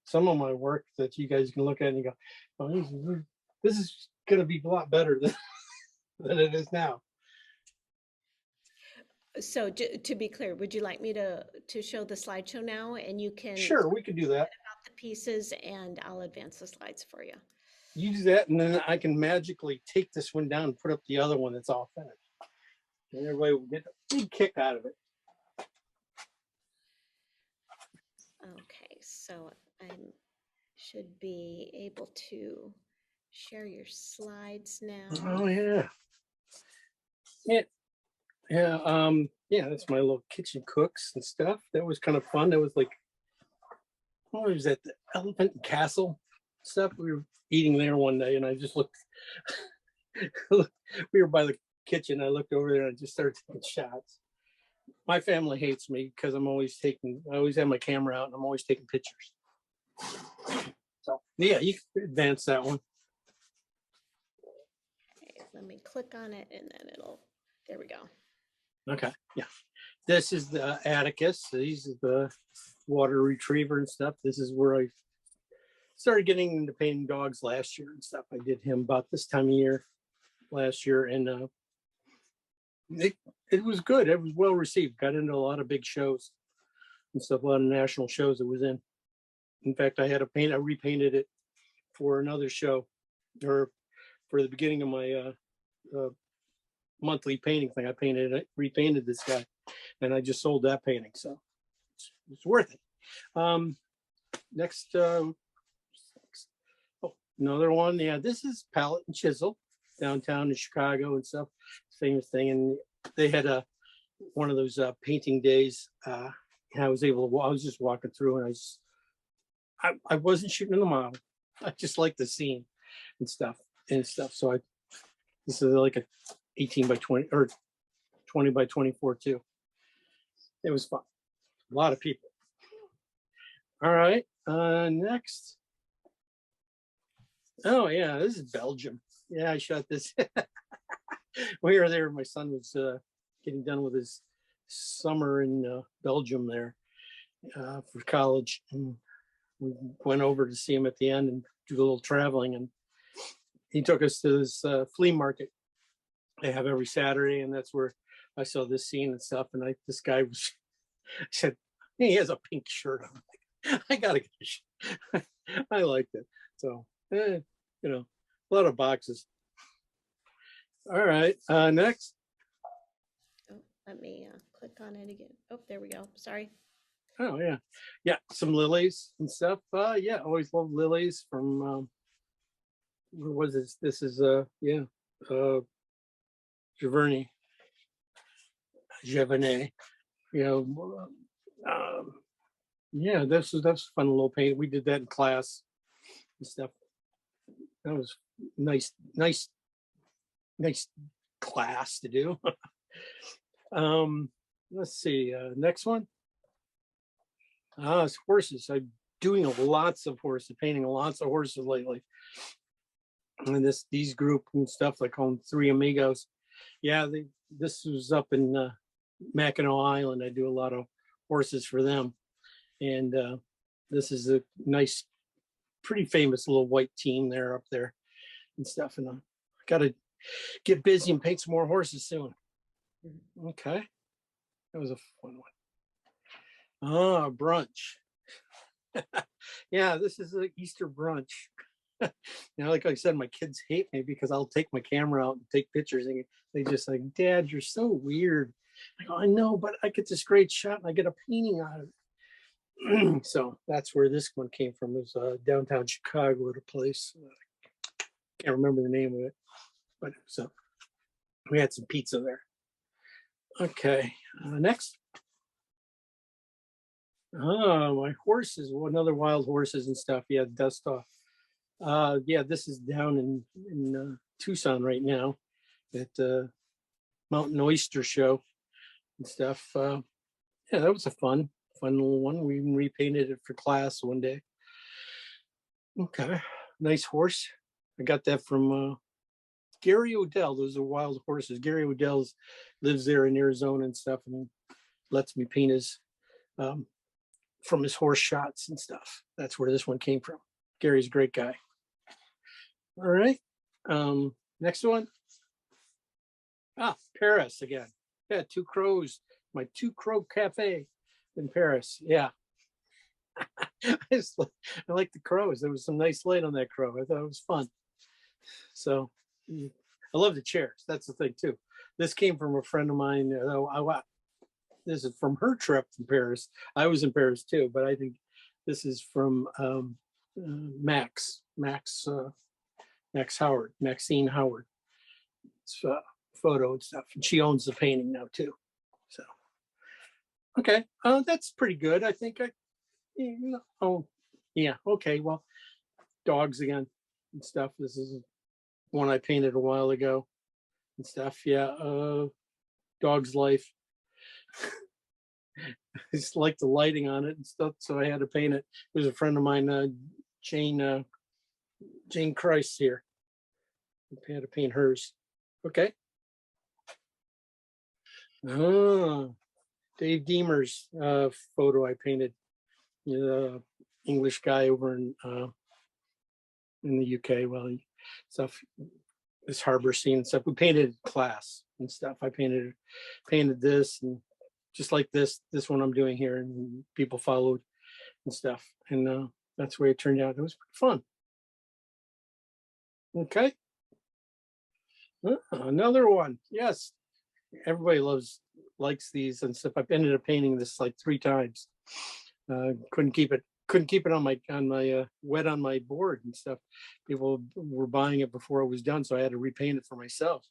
some of my work that you guys can look at and you go, oh, this is going to be a lot better than it is now. So to be clear, would you like me to show the slideshow now, and you can Sure, we can do that. about the pieces, and I'll advance the slides for you. You do that, and then I can magically take this one down and put up the other one that's all finished. And everybody will get a big kick out of it. Okay, so I should be able to share your slides now. Oh yeah. Yeah. Yeah. Yeah, that's my little kitchen cooks and stuff. That was kind of fun. That was like, what was that? The Elephant and Castle stuff. We were eating there one day and I just looked, we were by the kitchen. I looked over there and I just started taking shots. My family hates me because I always have my camera out and I'm always taking pictures. So yeah, you can advance that one. Okay, let me click on it and then there we go. Okay, yeah. This is the Atticus. These are the water retriever and stuff. This is where I started getting into painting dogs last year and stuff. I did him about this time of year last year, and it was good. It was well received. Got into a lot of big shows and stuff, a lot of national shows it was in. In fact, I repainted it for another show, or for the beginning of my monthly painting thing. I repainted this guy, and I just sold that painting, so it's worth it. Next, another one. Yeah, this is Palette and Chisel downtown in Chicago and stuff. Famous thing, and they had one of those painting days. And I was just walking through, and I wasn't shooting the model. I just liked the scene and stuff. So this is like a 18 by 20 or 20 by 24 too. It was fun. A lot of people. All right. Next. Oh yeah, this is Belgium. Yeah, I shot this. We were there. My son was getting done with his summer in Belgium there for college, and we went over to see him at the end and do a little traveling. And he took us to this flea market they have every Saturday, and that's where I saw this scene and stuff. And this guy I said, hey, he has a pink shirt on. I gotta get a shirt. I liked it. So, a lot of boxes. All right, next. Oh, let me click on it again. Oh, there we go. Sorry. Oh yeah, yeah. Some lilies and stuff. Yeah, always love lilies from. Where was this? This is Giverny. Yeah, that's a fun little paint. We did that in class and stuff. That was nice class to do. Let's see, next one. It's horses. I'm doing lots of horses, painting lots of horses lately. And these group and stuff, like on Three Amigos. Yeah, this was up in Mackinac Island. I do a lot of horses for them. And this is a nice, pretty famous little white team there up there and stuff. And I got to get busy and paint some more horses soon. Okay. That was a fun one. Brunch. Yeah, this is an Easter brunch. Like I said, my kids hate me because I'll take my camera out and take pictures, and they just like, Dad, you're so weird. I go, I know, but I get this great shot and I get a painting out of it. So that's where this one came from. It was downtown Chicago at a place. Can't remember the name of it, but so we had some pizza there. Okay, next. My horses, another wild horses and stuff. Yeah, dust off. Yeah, this is down in Tucson right now at the Mountain Oyster Show and stuff. Yeah, that was a fun little one. We even repainted it for class one day. Okay, nice horse. I got that from Gary Odell. Those are wild horses. Gary Odell lives there in Arizona and stuff, and lets me paint his from his horse shots and stuff. That's where this one came from. Gary's a great guy. All right. Next one. Paris again. Yeah, Two Crows. My Two Crow Cafe in Paris. Yeah. I like the crows. There was some nice light on that crow. I thought it was fun. So I love the chairs. That's the thing too. This came from a friend of mine. This is from her trip from Paris. I was in Paris too, but I think This is from Maxine Howard. It's a photo and stuff. And she owns the painting now too. So, okay. That's pretty good. I think oh, yeah. Okay. Well, dogs again and stuff. This is one I painted a while ago and stuff. Yeah. Dog's life. I just like the lighting on it and stuff, so I had to paint it. There's a friend of mine, Jane Christ here. I had to paint hers. Okay. Dave Deemer's photo I painted. English guy over in the UK. Well, stuff, this harbor scene and stuff. We painted class and stuff. I painted this, and just like this one I'm doing here, and people followed and stuff. And that's the way it turned out. It was pretty fun. Okay. Another one. Yes. Everybody likes these and stuff. I've ended up painting this like 3 times. Couldn't keep it on my wet on my board and stuff. People were buying it before it was done, so I had to repaint it for myself.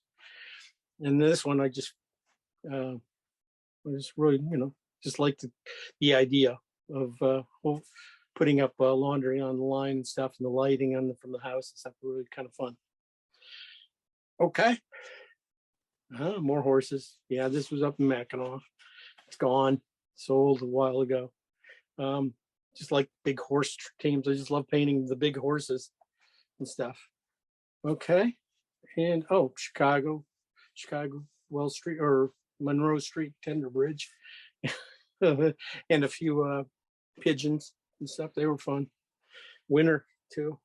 And this one I just was really, just liked the idea of putting up laundry on the line and stuff, and the lighting from the house and stuff. Really kind of fun. Okay. More horses. Yeah, this was up in Mackinac. It's gone. Sold a while ago. Just like big horse teams. I just love painting the big horses and stuff. Okay. And Chicago, Wells Street or Monroe Street Tender Bridge. And a few pigeons and stuff. They were fun. Winter too.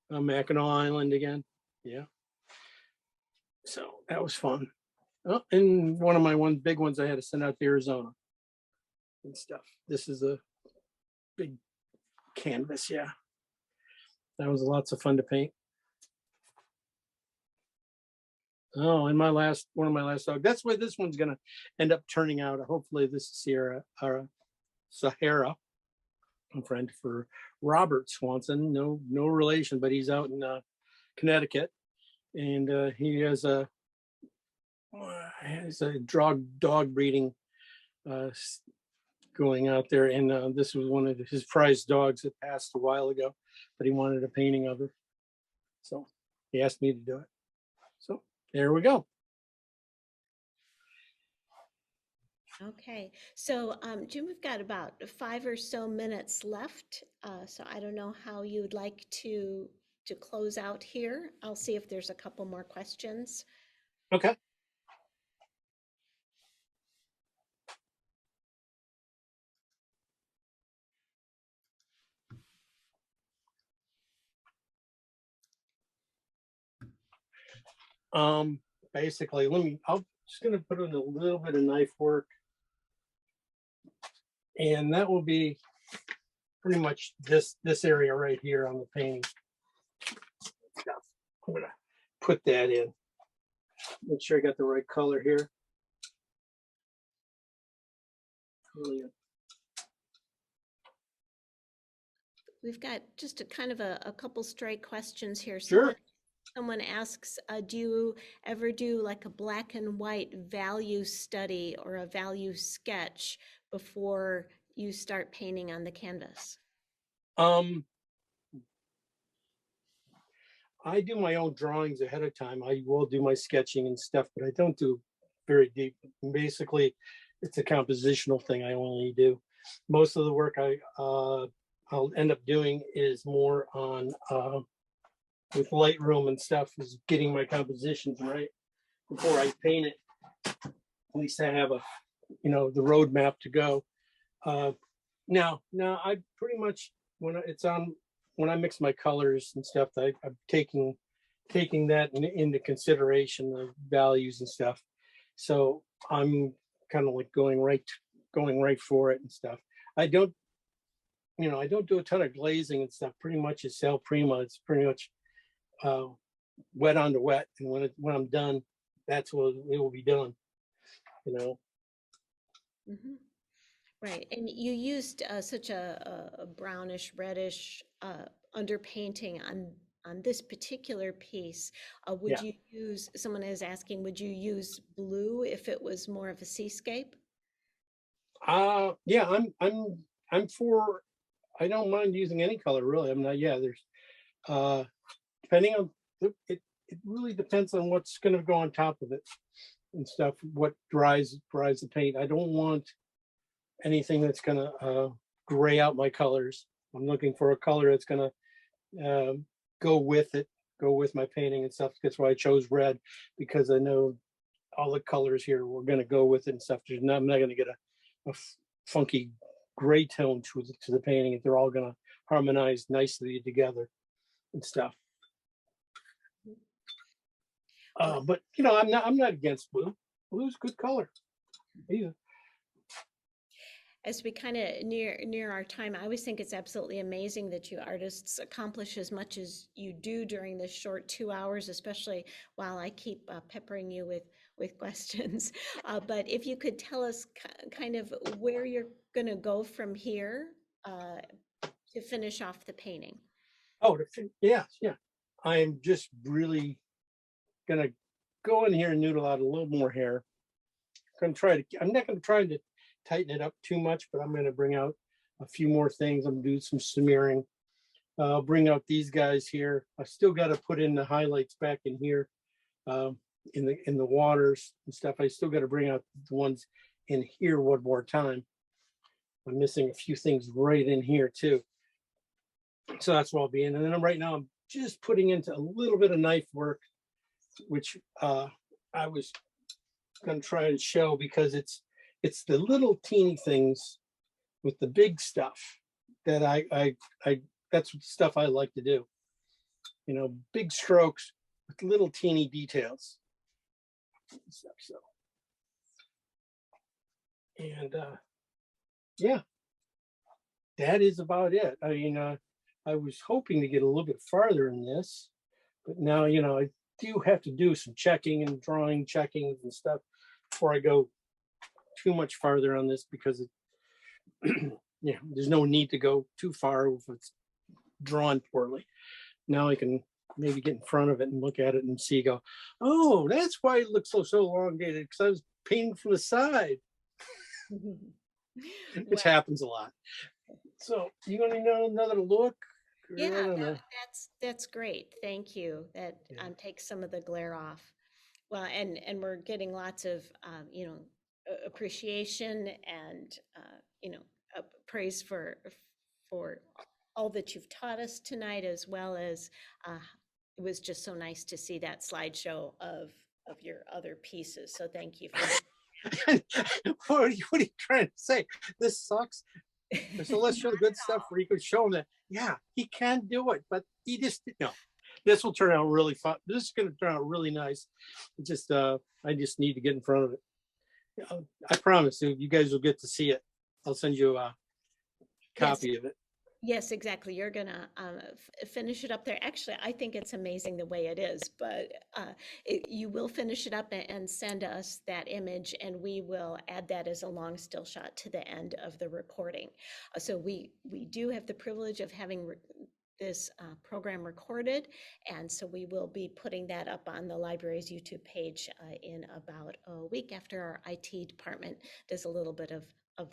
Mackinac Island again. Yeah. So that was fun. Oh, and one of my big ones I had to send out to Arizona and stuff. This is a big canvas. Yeah. That was lots of fun to paint. Oh, and one of my last dogs. That's why this one's going to end up turning out. Hopefully this is Sahara, a friend for Robert Swanson. No relation, but he's out in Connecticut, and he has a dog breeding going out there, and this was one of his prized dogs that passed a while ago, but he wanted a painting of her, so he asked me to do it. So there we go. Okay, so Jim, we've got about 5 or so minutes left, so I don't know how you would like to close out here. I'll see if there's a couple more questions. Okay. Basically, I'm just going to put in a little bit of knife work, and that will be pretty much this area right here on the painting. I'm going to put that in. Make sure I got the right color here. Brilliant. We've got just a kind of a couple stray questions here. Sure. Someone asks, do you ever do like a black and white value study or a value sketch before you start painting on the canvas? I do my own drawings ahead of time. I will do my sketching and stuff, but I don't do very deep. Basically, it's a compositional thing I only do. Most of the work I'll end up doing is more on with Lightroom and stuff, is getting my compositions right before I paint it. At least I have the roadmap to go. Now I pretty much, when I mix my colors and stuff, I'm taking that into consideration, the values and stuff. So I'm kind of like going right for it and stuff. I don't do a ton of glazing and stuff. Pretty much it's Sal Prima. It's pretty much wet onto wet, and when I'm done, that's what it will be done. Mm-hmm. Right, and you used such a brownish, reddish underpainting on this particular piece. Would Yeah. you use, someone is asking, would you use blue if it was more of a seascape? Yeah, I'm for, I don't mind using any color really. I'm not, yeah, there's, uh, depending on, it really depends on what's gonna go on top of it and stuff, what dries the paint. I don't want anything that's gonna, gray out my colors. I'm looking for a color that's gonna, um, go with it, go with my painting and stuff. That's why I chose red, because I know all the colors here were gonna go with it and stuff. I'm not gonna get a funky gray tone to the painting. They're all gonna harmonize nicely together and stuff. Well, But I'm not against blue. Blue's a good color. Yeah. as we kind of near our time, I always think it's absolutely amazing that you artists accomplish as much as you do during this short 2 hours, especially while I keep peppering you with questions. But if you could tell us kind of where you're going to go from here uh, to finish off the painting. Oh, yeah, yeah. I'm just really gonna go in here and noodle out a little more hair. I'm not gonna try to tighten it up too much, but I'm gonna bring out a few more things. I'm gonna do some smearing. I'll bring out these guys here. I still got to put in the highlights back in here, um, in the waters and stuff. I still got to bring out the ones in here one more time. I'm missing a few things right in here too. So that's what I'll be in. And then right now I'm just putting into a little bit of knife work, which I was going to try and show, because it's the little teeny things with the big stuff that I that's the stuff I like to do. Big strokes with little teeny details and stuff. So, and yeah, that is about it. I mean, I was hoping to get a little bit farther in this, but now, I do have to do some checking and drawing checkings and stuff before I go too much farther on this, because yeah, there's no need to go too far if it's drawn poorly. Now I can maybe get in front of it and look at it and see, go, oh, that's why it looks so elongated, because I was painting from the side, which Well, happens a lot. So you gonna know another look? yeah, Or I don't know. that's great. Thank you. That Yeah. takes some of the glare off. Well, and we're getting lots of appreciation and praise for all that you've taught us tonight, as well as it was just so nice to see that slideshow of your other pieces. So thank you for What are you trying to say? This sucks. So let's show the good stuff where you could show him that, yeah, he can do it, but he just, no. This will turn out really fun. This is going to turn out really nice. I just need to get in front of it. I promise you guys will get to see it. I'll send you a yes. copy of it. Yes, exactly. You're gonna finish it up there. Actually, I think it's amazing the way it is, but you will finish it up and send us that image, and we will add that as a long still shot to the end of the recording. So we do have the privilege of having this program recorded, and so we will be putting that up on the library's YouTube page in about a week, after our IT department does a little bit of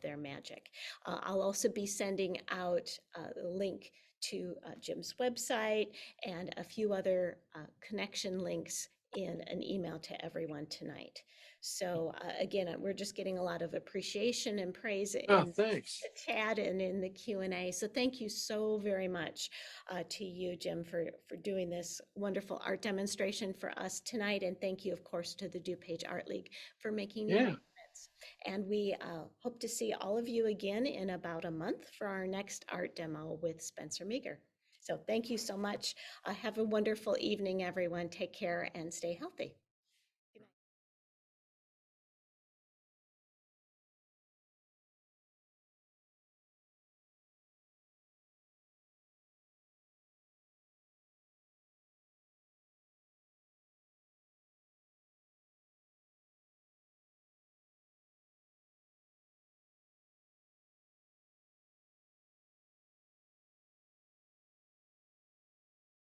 their magic. I'll also be sending out a link to Jim's website and a few other connection links in an email to everyone tonight. So again, we're just getting a lot of appreciation and praise Oh, in thanks. the chat and in the Q&A. So thank you so very much to you, Jim, for doing this wonderful art demonstration for us tonight. And thank you, of course, to the DuPage Art League for making the Yeah. arrangements. And we hope to see all of you again in about a month for our next art demo with Spencer Meager. So thank you so much. Have a wonderful evening, everyone. Take care and stay healthy.